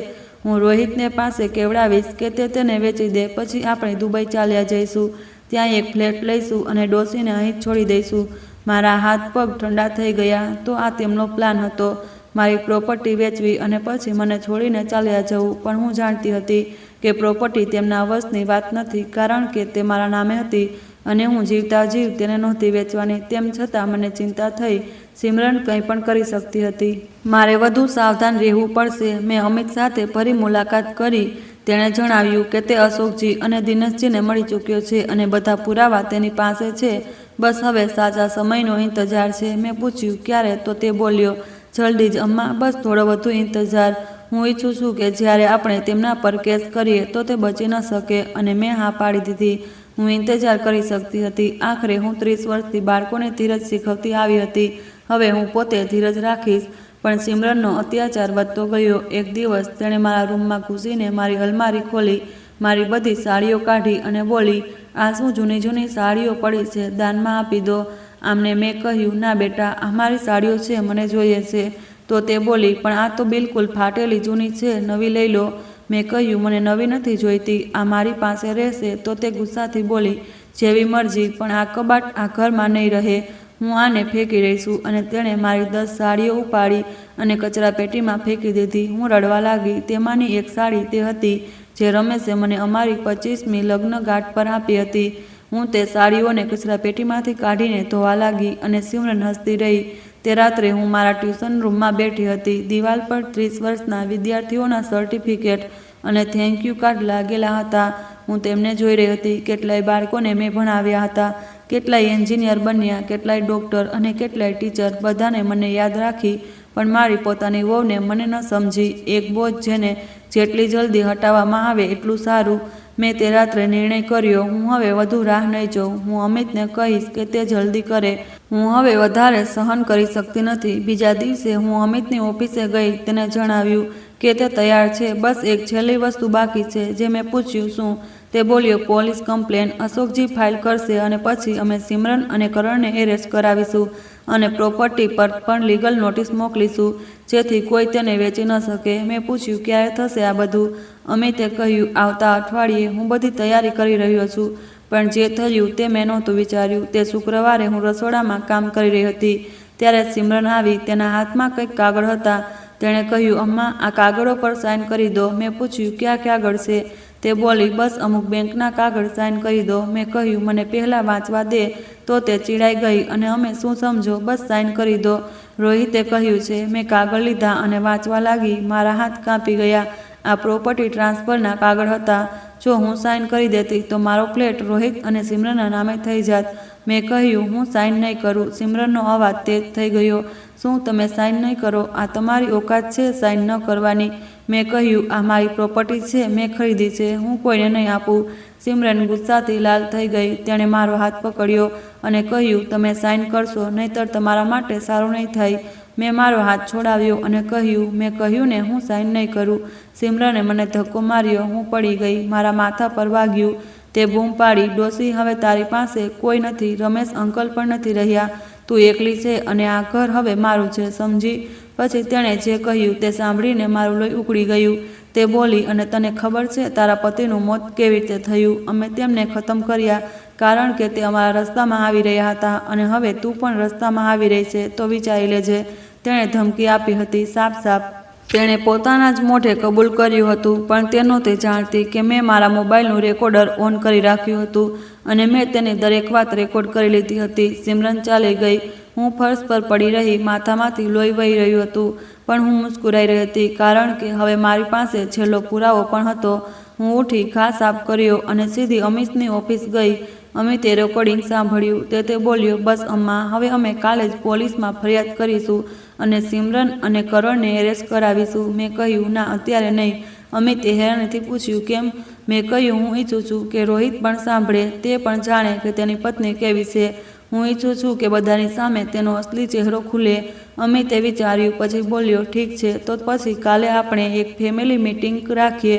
હું રોહિતને પાસે કેવડાવીશ કે તે તેને વેચી દે. પછી આપણે દુબઈ ચાલ્યા જઈશું, ત્યાં એક ફ્લેટ લઈશું અને ડોશીને અહીં જ છોડી દઈશું. મારા હાથ પગ ઠંડા થઈ ગયા. તો આ તેમનો પ્લાન હતો, મારી પ્રોપર્ટી વેચવી અને પછી મને છોડીને ચાલ્યા જવું. પણ હું જાણતી હતી કે પ્રોપર્ટી તેમના વશની વાત નથી, કારણ કે તે મારા નામે હતી અને હું જીવતા જીવ તેને નહોતી વેચવાની. તેમ છતાં મને ચિંતા થઈ. સિમરન કંઈ પણ કરી શકતી હતી. મારે વધુ સાવધાન રહેવું પડશે. મેં અમિત સાથે ફરી મુલાકાત કરી. તેણે જણાવ્યું કે તે અશોકજી અને દિનેશજીને મળી ચૂક્યો છે અને બધા પુરાવા તેની પાસે છે. બસ હવે સાચા સમયનો ઇંતજાર છે. મેં પૂછ્યું, ક્યારે? તો તે બોલ્યો, જલ્દી જ અમ્મા, બસ થોડો વધુ ઇંતજાર. હું ઈચ્છું છું કે જ્યારે આપણે તેમના પર કેસ કરીએ તો તે બચી ન શકે. અને મેં હા પાડી દીધી. હું ઇંતજાર કરી શકતી હતી. આખરે હું 30 વર્ષથી બાળકોને ધીરજ શીખવતી આવી હતી. હવે હું પોતે ધીરજ રાખીશ. પણ સિમરનનો અત્યાચાર વધતો ગયો. એક દિવસ તેણે મારા રૂમમાં ઘૂસીને મારી અલમારી ખોલી, મારી બધી સાડીઓ કાઢી અને બોલી, આ શું જૂની જૂની સાડીઓ પડી છે, દાનમાં આપી દો. આમને મેં કહ્યું, ના બેટા, આ મારી સાડીઓ છે, મને જોઈએ છે. તો તે બોલી, પણ આ તો બિલકુલ ફાટેલી જૂની છે, નવી લઈ લો. મેં કહ્યું, મને નવી નથી જોઈતી, આ મારી પાસે રહેશે. તો તે ગુસ્સાથી બોલી, જેવી મરજી, પણ આ કબાટ આ ઘરમાં નહીં રહે. હું આને ફેંકી રહી છું. અને તેણે મારી 10 સાડીઓ ઉપાડી અને કચરા પેટીમાં ફેંકી દીધી. હું રડવા લાગી. તેમાંની એક સાડી તે હતી જે રમેશે મને અમારી 25મી લગ્નગાંઠ પર આપી હતી. હું તે સાડીઓને કચરા પેટીમાંથી કાઢીને ધોવા લાગી અને સિમરન હસતી રહી. તે રાત્રે હું મારા ટ્યુશન રૂમમાં બેઠી હતી. દિવાલ પર 30 વર્ષના વિદ્યાર્થીઓના સર્ટિફિકેટ અને થેન્ક યુ કાર્ડ લાગેલા હતા. હું તેમને જોઈ રહી હતી. કેટલાય બાળકોને મેં ભણાવ્યા હતા. કેટલાય એન્જિનિયર બન્યા, કેટલાય ડૉક્ટર અને કેટલાય ટીચર, બધાને મને યાદ રાખી, પણ મારી પોતાની વહુને મને ન સમજી. એક બોજ જેને જેટલી જલ્દી હટાવવામાં આવે એટલું સારું. મેં તે રાત્રે નિર્ણય કર્યો, હું હવે વધુ રાહ નહીં જોઉં. હું અમિતને કહીશ કે તે જલ્દી કરે. હું હવે વધારે સહન કરી શકતી નથી. બીજા દિવસે હું અમિતની ઓફિસે ગઈ. તેને જણાવ્યું કે તે તૈયાર છે. બસ એક છેલ્લી વસ્તુ બાકી છે. જે મેં પૂછ્યું, શું? તે બોલ્યો, પોલીસ કમ્પ્લેન. અશોકજી ફાઇલ કરશે અને પછી અમે સિમરન અને કરણને એરેસ્ટ કરાવીશું અને પ્રોપર્ટી પર પણ લીગલ નોટિસ મોકલીશું, જેથી કોઈ તેને વેચી ન શકે. મેં પૂછ્યું, ક્યારે થશે આ બધું? અમિતે કહ્યું, આવતા અઠવાડિયે. હું બધી તૈયારી કરી રહ્યો છું, પણ જે થયું તે મેં નહોતું વિચાર્યું. તે શુક્રવારે હું રસોડામાં કામ કરી રહી હતી ત્યારે સિમરન આવી. તેના હાથમાં કંઈક કાગળ હતા. તેણે કહ્યું, અમ્મા, આ કાગળો પર સાઇન કરી દો. મેં પૂછ્યું, ક્યાં કાગળ છે? તે બોલી, બસ અમુક બેંકના કાગળ, સાઇન કરી દો. મેં કહ્યું, મને પહેલાં વાંચવા દે. તો તે ચીડાઈ ગઈ અને અમે શું સમજો, બસ સાઇન કરી દો. રોહિતે કહ્યું છે. મેં કાગળ લીધા અને વાંચવા લાગી. મારા હાથ કાંપી ગયા. આ પ્રોપર્ટી ટ્રાન્સફરના કાગળ હતા. જો હું સાઇન કરી દેતી તો મારો ફ્લેટ રોહિત અને સિમરનના નામે થઈ જાત. મેં કહ્યું, હું સાઇન નહીં કરું. સિમરનનો અવાજ તેજ થઈ ગયો. શું તમે સાઇન નહીં કરો? આ તમારી ઓકાત છે સાઇન ન કરવાની? મેં કહ્યું, આ મારી પ્રોપર્ટી છે, મેં ખરીદી છે, હું કોઈને નહીં આપું. સિમરન ગુસ્સાથી લાલ થઈ ગઈ. તેણે મારો હાથ પકડ્યો અને કહ્યું, તમે સાઇન કરશો, નહીંતર તમારા માટે સારું નહીં થાય. મેં મારો હાથ છોડાવ્યો અને કહ્યું, મેં કહ્યું ને, હું સાઇન નહીં કરું. સિમરને મને ધક્કો માર્યો. હું પડી ગઈ. મારા માથા પર વાગ્યું. તે બૂમ પાડી, ડોસી, હવે તારી પાસે કોઈ નથી. રમેશ અંકલ પણ નથી રહ્યા. તું એકલી છે અને આ ઘર હવે મારું છે, સમજી? પછી તેણે જે કહ્યું તે સાંભળીને મારું લોહી ઉકળી ગયું. તે બોલી, અને તને ખબર છે તારા પતિનું મોત કેવી રીતે થયું? અમે તેમને ખતમ કર્યા કારણ કે તે અમારા રસ્તામાં આવી રહ્યા હતા, અને હવે તું પણ રસ્તામાં આવી રહી છે તો વિચારી લેજે. તેણે ધમકી આપી હતી, સાફ સાફ. તેણે પોતાના જ મોઢે કબૂલ કર્યું હતું, પણ તે નહોતી જાણતી કે મેં મારા મોબાઈલનું રેકોર્ડર ઓન કરી રાખ્યું હતું અને મેં તેની દરેક વાત રેકોર્ડ કરી લીધી હતી. સિમરન ચાલી ગઈ. હું ફર્શ પર પડી રહી. માથામાંથી લોહી વહી રહ્યું હતું, પણ હું મુસ્કુરાઈ રહી હતી કારણ કે હવે મારી પાસે છેલ્લો પુરાવો પણ હતો. હું ઉઠી, ઘા સાફ કર્યો અને સીધી અમિતની ઓફિસ ગઈ. અમિતે રેકોર્ડિંગ સાંભળ્યું. તે બોલ્યો, બસ અમ્મા, હવે અમે કાલે જ પોલીસમાં ફરિયાદ કરીશું અને સિમરન અને કરણને એરેસ્ટ કરાવીશું. મેં કહ્યું, ના, અત્યારે નહીં. અમિતે હેરાનીથી પૂછ્યું, કેમ? મેં કહ્યું, હું ઈચ્છું છું કે રોહિત પણ સાંભળે, તે પણ જાણે કે તેની પત્ની કેવી છે. હું ઈચ્છું છું કે બધાની સામે તેનો અસલી ચહેરો ખુલે. અમિતે વિચાર્યું, પછી બોલ્યો, ઠીક છે, તો પછી કાલે આપણે એક ફેમિલી મીટિંગ રાખીએ.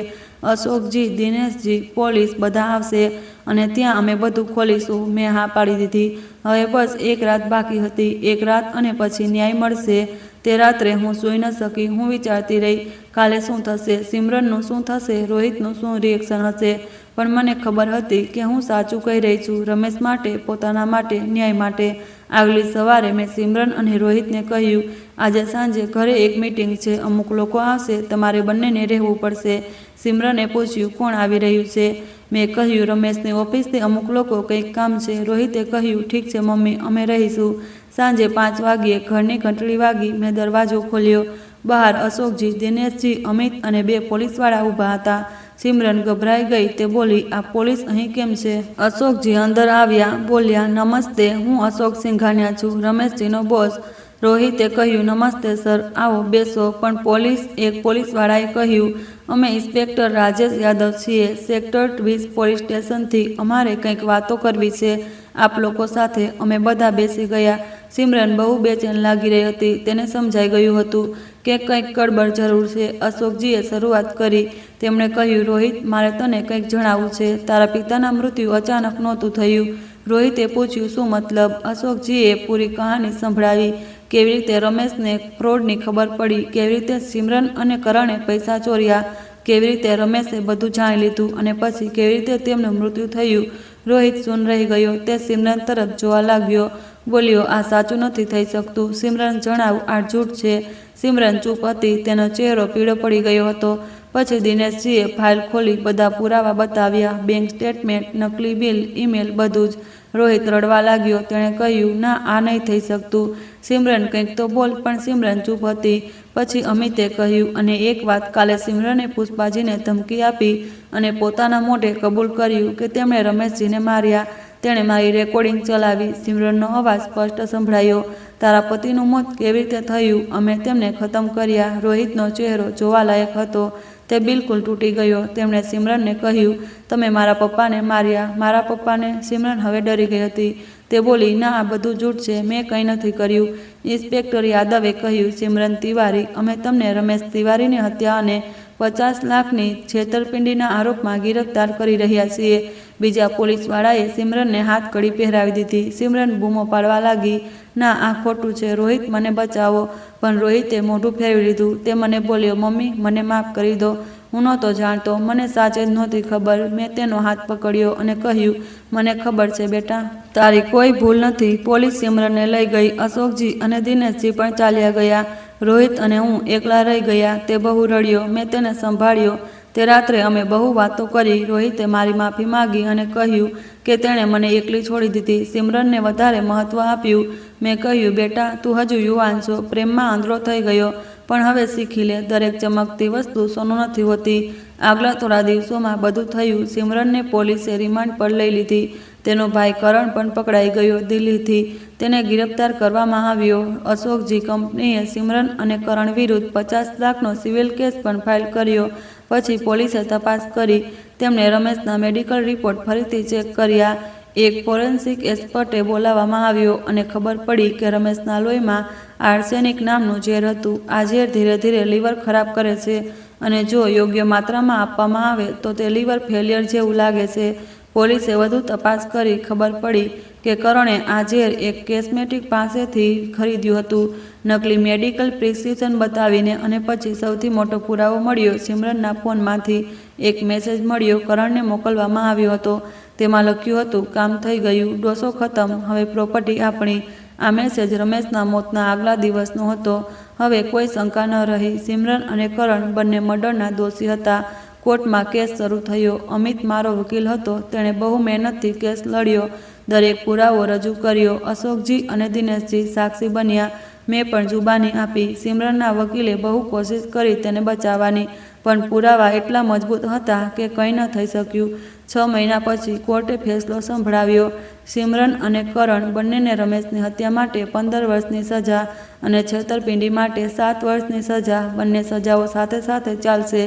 અશોકજી, દિનેશજી, પોલીસ બધા આવશે અને ત્યાં અમે બધું ખોલીશું. મેં હા પાડી દીધી. હવે બસ એક રાત બાકી હતી. એક રાત અને પછી ન્યાય મળશે. તે રાત્રે હું સૂઈ ન શકી. હું વિચારતી રહી, કાલે શું થશે? સિમરનનું શું થશે? રોહિતનું શું રિએક્શન હશે? પણ મને ખબર હતી કે હું સાચું કહી રહી છું. રમેશ માટે, પોતાના માટે, ન્યાય માટે. આગલી સવારે મેં સિમરન અને રોહિતને કહ્યું, આજે સાંજે ઘરે એક મીટિંગ છે. અમુક લોકો આવશે. તમારે બંનેને રહેવું પડશે. સિમરને પૂછ્યું, કોણ આવી રહ્યું છે? મેં કહ્યું, રમેશની ઓફિસથી અમુક લોકો, કંઈક કામ છે. રોહિતે કહ્યું, ઠીક છે મમ્મી, અમે રહીશું. સાંજે 5 વાગ્યે ઘરની ઘંટડી વાગી. મેં દરવાજો ખોલ્યો. બહાર અશોકજી, દિનેશજી, અમિત અને 2 પોલીસવાળા ઊભા હતા. સિમરન ગભરાઈ ગઈ. તે બોલી, આ પોલીસ અહીં કેમ છે? અશોકજી અંદર આવ્યા. બોલ્યા, નમસ્તે, હું અશોક સિંઘાનિયા છું, રમેશજીનો બોસ. રોહિતે કહ્યું, નમસ્તે સર, આવો બેસો. પણ એક પોલીસવાળાએ કહ્યું, અમે ઇન્સ્પેક્ટર રાજેશ યાદવ છીએ, સેક્ટર 20 પોલીસ સ્ટેશનથી. અમારે કંઈક વાતો કરવી છે આપ લોકો સાથે. અમે બધા બેસી ગયા. સિમરન બહુ બેચેન લાગી રહી હતી. તેને સમજાઈ ગયું હતું કે કંઈક ગડબડ જરૂર છે. અશોકજીએ શરૂઆત કરી. તેમણે કહ્યું, રોહિત, મારે તને કંઈક જણાવવું છે. તારા પિતાના મૃત્યુ અચાનક નહોતું થયું. રોહિતે પૂછ્યું, શું મતલબ? અશોકજીએ પૂરી કહાની સંભળાવી. કેવી રીતે રમેશને ફ્રોડની ખબર પડી, કેવી રીતે સિમરન અને કરણે પૈસા ચોર્યા, કેવી રીતે રમેશે બધું જાણી લીધું અને પછી કેવી રીતે તેમનું મૃત્યુ થયું. રોહિત સૂન રહી ગયો. તે સિમરન તરફ જોવા લાગ્યો. બોલ્યો, આ સાચું નથી થઈ શકતું. સિમરન, જણાવ, આ જૂઠ છે. સિમરન ચૂપ હતી. તેનો ચહેરો પીળો પડી ગયો હતો. પછી દિનેશજીએ ફાઇલ ખોલી. બધા પુરાવા બતાવ્યા, બેંક સ્ટેટમેન્ટ, નકલી બિલ, ઈમેલ, બધું જ. રોહિત રડવા લાગ્યો. તેણે કહ્યું, ના, આ નહીં થઈ શકતું. સિમરન, કંઈક તો બોલ. પણ સિમરન ચૂપ હતી. પછી અમિતે કહ્યું, અને એક વાત, કાલે સિમરને પુષ્પાજીને ધમકી આપી અને પોતાના મોઢે કબૂલ કર્યું કે તેમણે રમેશજીને માર્યા. તેણે મારી રેકોર્ડિંગ ચલાવી. સિમરનનો અવાજ સ્પષ્ટ સંભળાયો. તારા પતિનું મોત કેવી રીતે થયું? અમે તેમને ખતમ કર્યા. રોહિતનો ચહેરો જોવાલાયક હતો. તે બિલકુલ તૂટી ગયો. તેમણે સિમરનને કહ્યું, તમે મારા પપ્પાને માર્યા. મારા પપ્પાને? સિમરન હવે ડરી ગઈ હતી. તે બોલી, ના, આ બધું જૂઠ છે. મેં કંઈ નથી કર્યું. ઇન્સ્પેક્ટર યાદવે કહ્યું, સિમરન તિવારી, અમે તમને રમેશ તિવારીની હત્યા અને 50 લાખની છેતરપિંડીના આરોપમાં ગિરફ્તાર કરી રહ્યા છીએ. બીજા પોલીસવાળાએ સિમરનને હાથકડી પહેરાવી દીધી. સિમરન બૂમો પાડવા લાગી, ના, આ ખોટું છે. રોહિત, મને બચાવો. પણ રોહિતે મોઢું ફેરવી લીધું. તે મને બોલ્યો, મમ્મી, મને માફ કરી દો. હું નહોતો જાણતો. મને સાચે જ નહોતી ખબર. મેં તેનો હાથ પકડ્યો અને કહ્યું, મને ખબર છે બેટા, તારી કોઈ ભૂલ નથી. પોલીસ સિમરનને લઈ ગઈ. અશોકજી અને દિનેશજી પણ ચાલ્યા ગયા. રોહિત અને હું એકલા રહી ગયા. તે બહુ રડ્યો. મેં તેને સંભાળ્યો. તે રાત્રે અમે બહુ વાતો કરી. રોહિતે મારી માફી માગી અને કહ્યું કે તેણે મને એકલી છોડી દીધી. સિમરનને વધારે મહત્ત્વ આપ્યું. મેં કહ્યું, બેટા, તું હજુ યુવાન છો. પ્રેમમાં આંધળો થઈ ગયો. પણ હવે શીખી લે, દરેક ચમકતી વસ્તુ સોનું નથી હોતી. આગલા થોડા દિવસોમાં બધું થયું. સિમરનને પોલીસે રિમાન્ડ પર લઈ લીધી. તેનો ભાઈ કરણ પણ પકડાઈ ગયો દિલ્હીથી. તેને ગિરફ્તાર કરવામાં આવ્યો. અશોકજી કંપનીએ સિમરન અને કરણ વિરુદ્ધ 50 લાખનો સિવિલ કેસ પણ ફાઇલ કર્યો. પછી પોલીસે તપાસ કરી. તેમણે રમેશના મેડિકલ રિપોર્ટ ફરીથી ચેક કર્યા. એક ફોરેન્સિક એક્સપર્ટે બોલાવવામાં આવ્યો અને ખબર પડી કે રમેશના લોહીમાં આર્સેનિક નામનું ઝેર હતું. આ ઝેર ધીરે ધીરે લીવર ખરાબ કરે છે અને જો યોગ્ય માત્રામાં આપવામાં આવે તો તે લીવર ફેલિયર જેવું લાગે છે. પોલીસે વધુ તપાસ કરી. ખબર પડી કે કરણે આ ઝેર એક કેસ્મેટિક પાસેથી ખરીદ્યું હતું, નકલી મેડિકલ પ્રિસ્ક્રિપ્શન બતાવીને. અને પછી સૌથી મોટો પુરાવો મળ્યો. સિમરનના ફોનમાંથી એક મેસેજ મળ્યો. કરણને મોકલવામાં આવ્યો હતો. તેમાં લખ્યું હતું, કામ થઈ ગયું, ડોસો ખતમ, હવે પ્રોપર્ટી આપણી. આ મેસેજ રમેશના મોતના આગલા દિવસનો હતો. હવે કોઈ શંકા ન રહી. સિમરન અને કરણ બંને મર્ડરના દોષી હતા. કોર્ટમાં કેસ શરૂ થયો. અમિત મારો વકીલ હતો. તેણે બહુ મહેનતથી કેસ લડ્યો, દરેક પુરાવો રજૂ કર્યો. અશોકજી અને દિનેશજી સાક્ષી બન્યા. મેં પણ જુબાની આપી. સિમરનના વકીલે બહુ કોશિશ કરી તેને બચાવવાની, પણ પુરાવા એટલા મજબૂત હતા કે કંઈ ન થઈ શક્યું. 6 મહિના પછી કોર્ટે ફેસલો સંભળાવ્યો. સિમરન અને કરણ બંનેને રમેશની હત્યા માટે 15 વર્ષની સજા અને છેતરપિંડી માટે 7 વર્ષની સજા. બંને સજાઓ સાથે સાથે ચાલશે,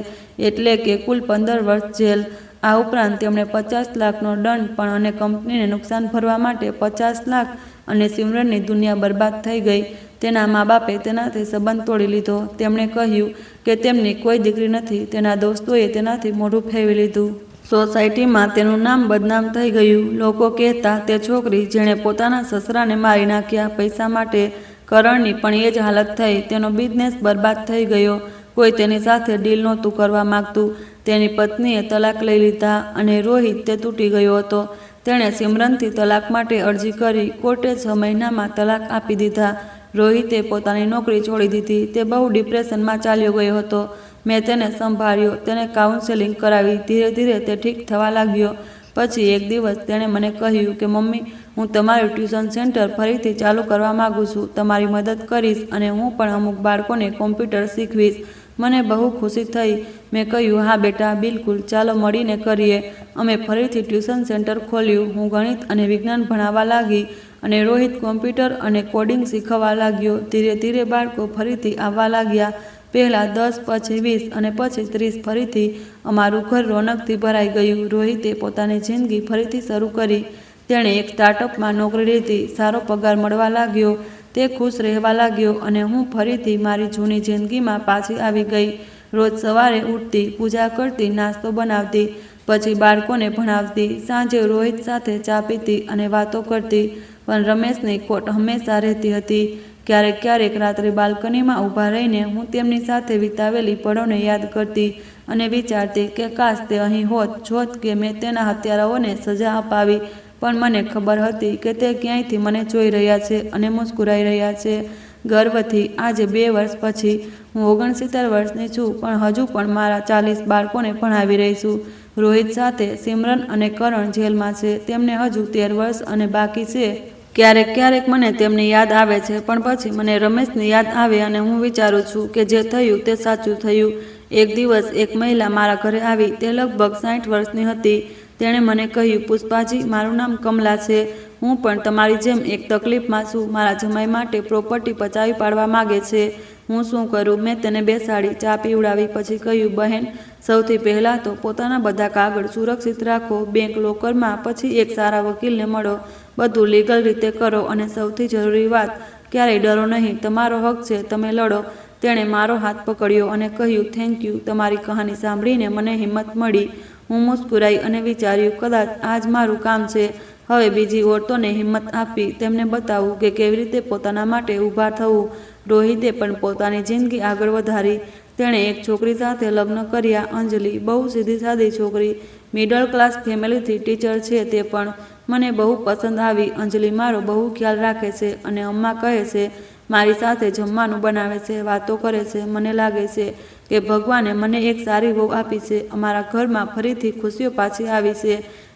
એટલે કે કુલ 15 વર્ષ જેલ. આ ઉપરાંત તેમણે 50 લાખનો દંડ પણ અને કંપનીને નુકસાન ભરવા માટે 50 લાખ. અને સિમરનની દુનિયા બરબાદ થઈ ગઈ. તેના મા બાપે તેનાથી સંબંધ તોડી લીધો. તેમણે કહ્યું કે તેમની કોઈ દીકરી નથી. તેના દોસ્તોએ તેનાથી મોઢું ફેરવી લીધું. સોસાયટીમાં તેનું નામ બદનામ થઈ ગયું. લોકો કહેતા, તે છોકરી જેણે પોતાના સસરાને મારી નાખ્યા પૈસા માટે. કરણની પણ એ જ હાલત થઈ. તેનો બિઝનેસ બરબાદ થઈ ગયો. કોઈ તેની સાથે ડીલ નહોતું કરવા માગતું. તેની પત્નીએ તલાક લઈ લીધા અને રોહિત તે તૂટી ગયો હતો. તેણે સિમરનથી તલાક માટે અરજી કરી. કોર્ટે 6 મહિનામાં તલાક આપી દીધા. રોહિતે પોતાની નોકરી છોડી દીધી. તે બહુ ડિપ્રેશનમાં ચાલ્યો ગયો હતો. મેં તેને સંભાળ્યો, તેને કાઉન્સેલિંગ કરાવી. ધીરે ધીરે તે ઠીક થવા લાગ્યો. પછી એક દિવસ તેણે મને કહ્યું કે મમ્મી, હું તમારું ટ્યુશન સેન્ટર ફરીથી ચાલુ કરવા માગું છું. તમારી મદદ કરીશ અને હું પણ અમુક બાળકોને કોમ્પ્યુટર શીખવીશ. મને બહુ ખુશી થઈ. મેં કહ્યું, હા બેટા, બિલકુલ, ચાલો મળીને કરીએ. અમે ફરીથી ટ્યુશન સેન્ટર ખોલ્યું. હું ગણિત અને વિજ્ઞાન ભણાવવા લાગી અને રોહિત કોમ્પ્યુટર અને કોડિંગ શીખવવા લાગ્યો. ધીરે ધીરે બાળકો ફરીથી આવવા લાગ્યા. પહેલાં 10, પછી 20 અને પછી 30. ફરીથી અમારું ઘર રોનકથી ભરાઈ ગયું. રોહિતે પોતાની જિંદગી ફરીથી શરૂ કરી. તેણે એક સ્ટાર્ટઅપમાં નોકરી લીધી. સારો પગાર મળવા લાગ્યો. તે ખુશ રહેવા લાગ્યો અને હું ફરીથી મારી જૂની જિંદગીમાં પાછી આવી ગઈ. રોજ સવારે ઉઠતી, પૂજા કરતી, નાસ્તો બનાવતી, પછી બાળકોને ભણાવતી, સાંજે રોહિત સાથે ચા પીતી અને વાતો કરતી. પણ રમેશની ખોટ હંમેશા રહેતી હતી. ક્યારેક ક્યારેક રાત્રે બાલ્કનીમાં ઊભા રહીને હું તેમની સાથે વિતાવેલી પળોને યાદ કરતી અને વિચારતી કે કાશ તે અહીં હોત, જોત કે મેં તેના હત્યારાઓને સજા અપાવી. પણ મને ખબર હતી કે તે ક્યાંયથી મને જોઈ રહ્યા છે અને મુસ્કુરાઈ રહ્યા છે. ગર્વથી આજે 2 વર્ષ પછી હું 69 વર્ષની છું, પણ હજુ પણ મારા 40 બાળકોને ભણાવી રહી છું. રોહિત સાથે સિમરન અને કરણ જેલમાં છે. તેમને હજુ 13 વર્ષ અને બાકી છે. ક્યારેક ક્યારેક મને તેમની યાદ આવે છે, પણ પછી મને રમેશની યાદ આવે અને હું વિચારું છું કે જે થયું તે સાચું થયું. એક દિવસ એક મહિલા મારા ઘરે આવી. તે લગભગ 60 વર્ષની હતી. તેણે મને કહ્યું, પુષ્પાજી, મારું નામ કમલા છે. હું પણ તમારી જેમ એક તકલીફમાં છું. મારા જમાઈ માટે પ્રોપર્ટી પચાવી પાડવા માગે છે. હું શું કરું? મેં તેને બેસાડી, ચા પીવડાવી, પછી કહ્યું, બહેન, સૌથી પહેલાં તો પોતાના બધા કાગળ સુરક્ષિત રાખો, બેંક લોકરમાં, પછી એક સારા વકીલને મળો, બધું લીગલ રીતે કરો, અને સૌથી જરૂરી વાત, ક્યારેય ડરો નહીં, તમારો હક છે, તમે લડો. તેણે મારો હાથ પકડ્યો અને કહ્યું, થેન્ક યુ. તમારી કહાની સાંભળીને મને હિંમત મળી. હું મુસ્કુરાઈ અને વિચાર્યું, કદાચ આ જ મારું કામ છે. હવે બીજી ઓરતોને હિંમત આપી, તેમને બતાવવું કે કેવી રીતે પોતાના માટે ઊભા થવું. રોહિતે પણ પોતાની જિંદગી આગળ વધારી. તેણે એક છોકરી સાથે લગ્ન કર્યા, અંજલિ. બહુ સીધી સાદી છોકરી, મિડલ ક્લાસ ફેમિલીથી ટીચર છે. તે પણ મને બહુ પસંદ આવી. અંજલિ મારો બહુ ખ્યાલ રાખે છે અને અમ્મા કહે છે, મારી સાથે જમવાનું બનાવે છે, વાતો કરે છે. મને લાગે છે કે ભગવાને મને એક સારી વહુ આપી છે. અમારા ઘરમાં ફરીથી ખુશીઓ પાછી આવી છે.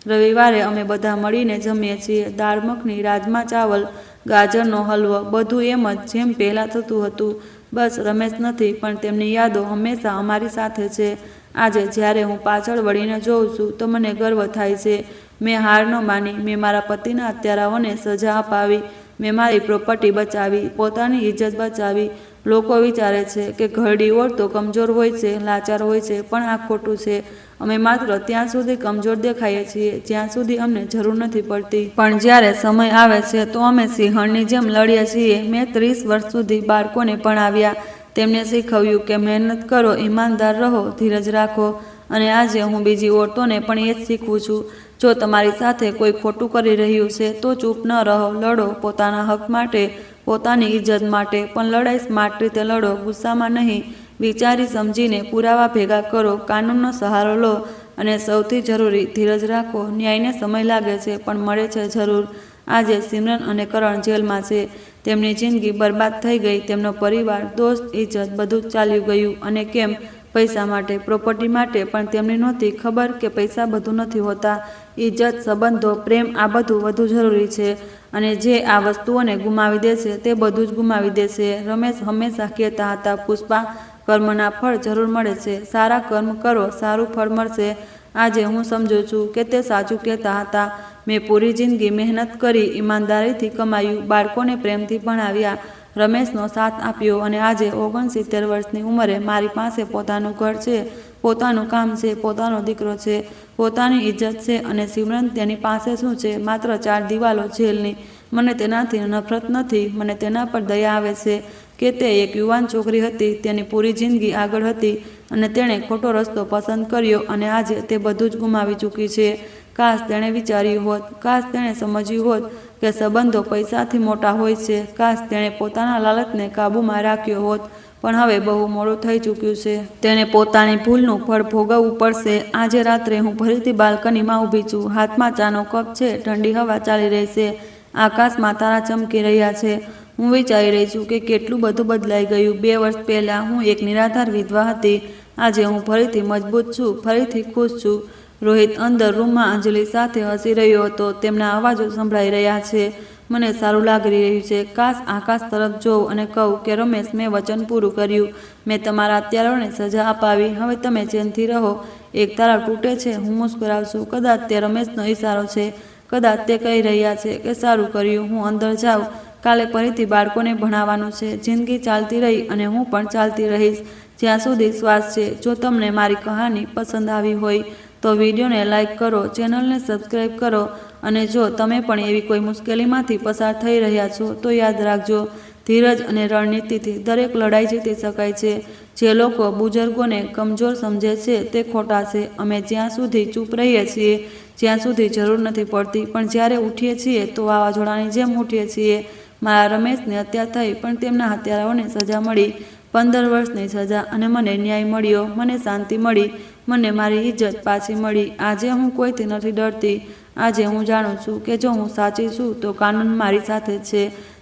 રવિવારે અમે બધા મળીને જમીએ છીએ. દાળ મખની, રાજમા ચાવલ, ગાજરનો હલવો, બધું એમ જ જેમ પહેલાં થતું હતું. બસ રમેશ નથી, પણ તેમની યાદો હંમેશા અમારી સાથે છે. આજે જ્યારે હું પાછળ વળીને જોઉં છું તો મને ગર્વ થાય છે. મેં હાર ન માની. મેં મારા પતિના હત્યારાઓને સજા અપાવી. મેં મારી પ્રોપર્ટી બચાવી, પોતાની ઇજ્જત બચાવી. લોકો વિચારે છે કે ઘરડી ઓરતો કમજોર હોય છે, લાચાર હોય છે, પણ આ ખોટું છે. અમે માત્ર ત્યાં સુધી કમજોર દેખાઈએ છીએ જ્યાં સુધી અમને જરૂર નથી પડતી. પણ જ્યારે સમય આવે છે તો અમે સિંહણની જેમ લડીએ છીએ. મેં 30 વર્ષ સુધી બાળકોને ભણાવ્યા, તેમને શીખવ્યું કે મહેનત કરો, ઈમાનદાર રહો, ધીરજ રાખો. અને આજે હું બીજી ઓરતોને પણ એ જ શીખવું છું. જો તમારી સાથે કોઈ ખોટું કરી રહ્યું છે તો ચૂપ ન રહો, લડો પોતાના હક માટે, પોતાની ઇજ્જત માટે. પણ લડાઈ સ્માર્ટ રીતે લડો, ગુસ્સામાં નહીં. વિચારી સમજીને પુરાવા ભેગા કરો, કાનૂનનો સહારો લો, અને સૌથી જરૂરી, ધીરજ રાખો. ન્યાયને સમય લાગે છે પણ મળે છે જરૂર. આજે સિમરન અને કરણ જેલમાં છે. તેમની જિંદગી બરબાદ થઈ ગઈ. તેમનો પરિવાર, દોસ્ત, ઇજ્જત બધું જ ચાલ્યું ગયું. અને કેમ? પૈસા માટે, પ્રોપર્ટી માટે. પણ તેમને નહોતી ખબર કે પૈસા બધું નથી હોતા. ઇજ્જત, સંબંધો, પ્રેમ, આ બધું વધુ જરૂરી છે. અને જે આ વસ્તુઓને ગુમાવી દેશે તે બધું જ ગુમાવી દેશે. રમેશ હંમેશા કહેતા હતા, પુષ્પા, કર્મના ફળ જરૂર મળે છે. સારા કર્મ કરો, સારું ફળ મળશે. આજે હું સમજુ છું કે તે સાચું કહેતા હતા. મેં પૂરી જિંદગી મહેનત કરી, ઈમાનદારીથી કમાયું, બાળકોને પ્રેમથી ભણાવ્યા, રમેશનો સાથ આપ્યો, અને આજે 69 વર્ષની ઉંમરે મારી પાસે પોતાનું ઘર છે, પોતાનું કામ છે, પોતાનો દીકરો છે, પોતાની ઇજ્જત છે. અને સિમરન, તેની પાસે શું છે? માત્ર 4 દિવાલો, જેલની. મને તેનાથી નફરત નથી. મને તેના પર દયા આવે છે કે તે એક યુવાન છોકરી હતી, તેની પૂરી જિંદગી આગળ હતી, અને તેણે ખોટો રસ્તો પસંદ કર્યો, અને આજે તે બધું જ ગુમાવી ચૂકી છે. કાશ તેણે વિચાર્યું હોત, કાશ તેણે સમજ્યું હોત કે સંબંધો પૈસાથી મોટા હોય છે. કાશ તેણે પોતાના લાલચને કાબૂમાં રાખ્યો હોત. પણ હવે બહુ મોડું થઈ ચૂક્યું છે. તેણે પોતાની ભૂલનું ફળ ભોગવવું પડશે. આજે રાત્રે હું ફરીથી બાલ્કનીમાં ઊભી છું. હાથમાં ચાનો કપ છે, ઠંડી હવા ચાલી રહી છે, આકાશમાં તારા ચમકી રહ્યા છે. હું વિચારી રહી છું કે કેટલું બધું બદલાઈ ગયું. 2 વર્ષ પહેલાં હું એક નિરાધાર વિધવા હતી. આજે હું ફરીથી મજબૂત છું, ફરીથી ખુશ છું. રોહિત અંદર રૂમમાં અંજલિ સાથે હસી રહ્યો હતો. તેમના અવાજો સંભળાઈ રહ્યા છે. મને સારું લાગી રહ્યું છે. કાશ આકાશ તરફ જોઉં અને કહું કે રમેશ, મેં વચન પૂરું કર્યું. મેં તમારા હત્યારાઓને સજા અપાવી. હવે તમે ચેનથી રહો. એક તારા તૂટે છે. હું મુસ્કરાવું. કદાચ તે રમેશનો ઇશારો છે. કદાચ તે કહી રહ્યા છે કે સારું કર્યું, હું અંદર જાઉં. કાલે ફરીથી બાળકોને ભણાવવાનું છે. જિંદગી ચાલતી રહી અને હું પણ ચાલતી રહીશ જ્યાં સુધી શ્વાસ છે. જો તમને મારી કહાની પસંદ આવી હોય તો વિડીયોને લાઇક કરો, ચેનલને સબસ્ક્રાઈબ કરો. અને જો તમે પણ એવી કોઈ મુશ્કેલીમાંથી પસાર થઈ રહ્યા છો તો યાદ રાખજો, ધીરજ અને રણનીતિથી દરેક લડાઈ જીતી શકાય છે. જે લોકો બુઝુર્ગોને કમજોર સમજે છે તે ખોટા છે. અમે જ્યાં સુધી ચૂપ રહીએ છીએ, જ્યાં સુધી જરૂર નથી પડતી, પણ જ્યારે ઉઠીએ છીએ તો વાવાઝોડાની જેમ ઉઠીએ છીએ. મારા રમેશને હત્યા થઈ, પણ તેમના હત્યારાઓને સજા મળી, 15 વર્ષની સજા. અને મને ન્યાય મળ્યો, મને શાંતિ મળી, મને મારી ઇજ્જત પાછી મળી. આજે હું કોઈથી નથી ડરતી. આજે હું જાણું છું કે જો હું સાચી છું તો કાનૂન મારી સાથે છે,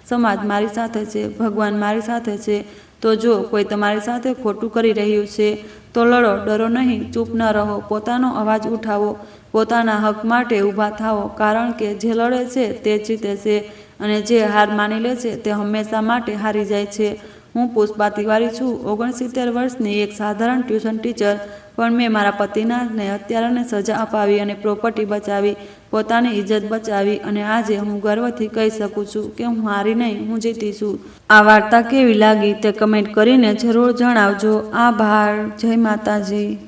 સમાજ મારી સાથે છે, ભગવાન મારી સાથે છે. તો જો કોઈ તમારી સાથે ખોટું કરી રહ્યું છે તો લડો, ડરો નહીં, ચૂપ ન રહો, પોતાનો અવાજ ઉઠાવો, પોતાના હક માટે ઊભા થાઓ. કારણ કે જે લડે છે તે જીતે છે, અને જે હાર માની લે છે તે હંમેશા માટે હારી જાય છે. હું પુષ્પા તિવારી છું, 69 વર્ષની એક સાધારણ ટ્યુશન ટીચર. પણ મેં મારા પતિનાથને હત્યારાને સજા અપાવી અને પ્રોપર્ટી બચાવી, પોતાની ઇજ્જત બચાવી અને આજે હું ગર્વથી કહી શકું છું કે હું હારી નહીં, હું જીતી છું. આ વાર્તા કેવી લાગી તે કમેન્ટ કરીને જરૂર જણાવજો. આભાર. જય માતાજી.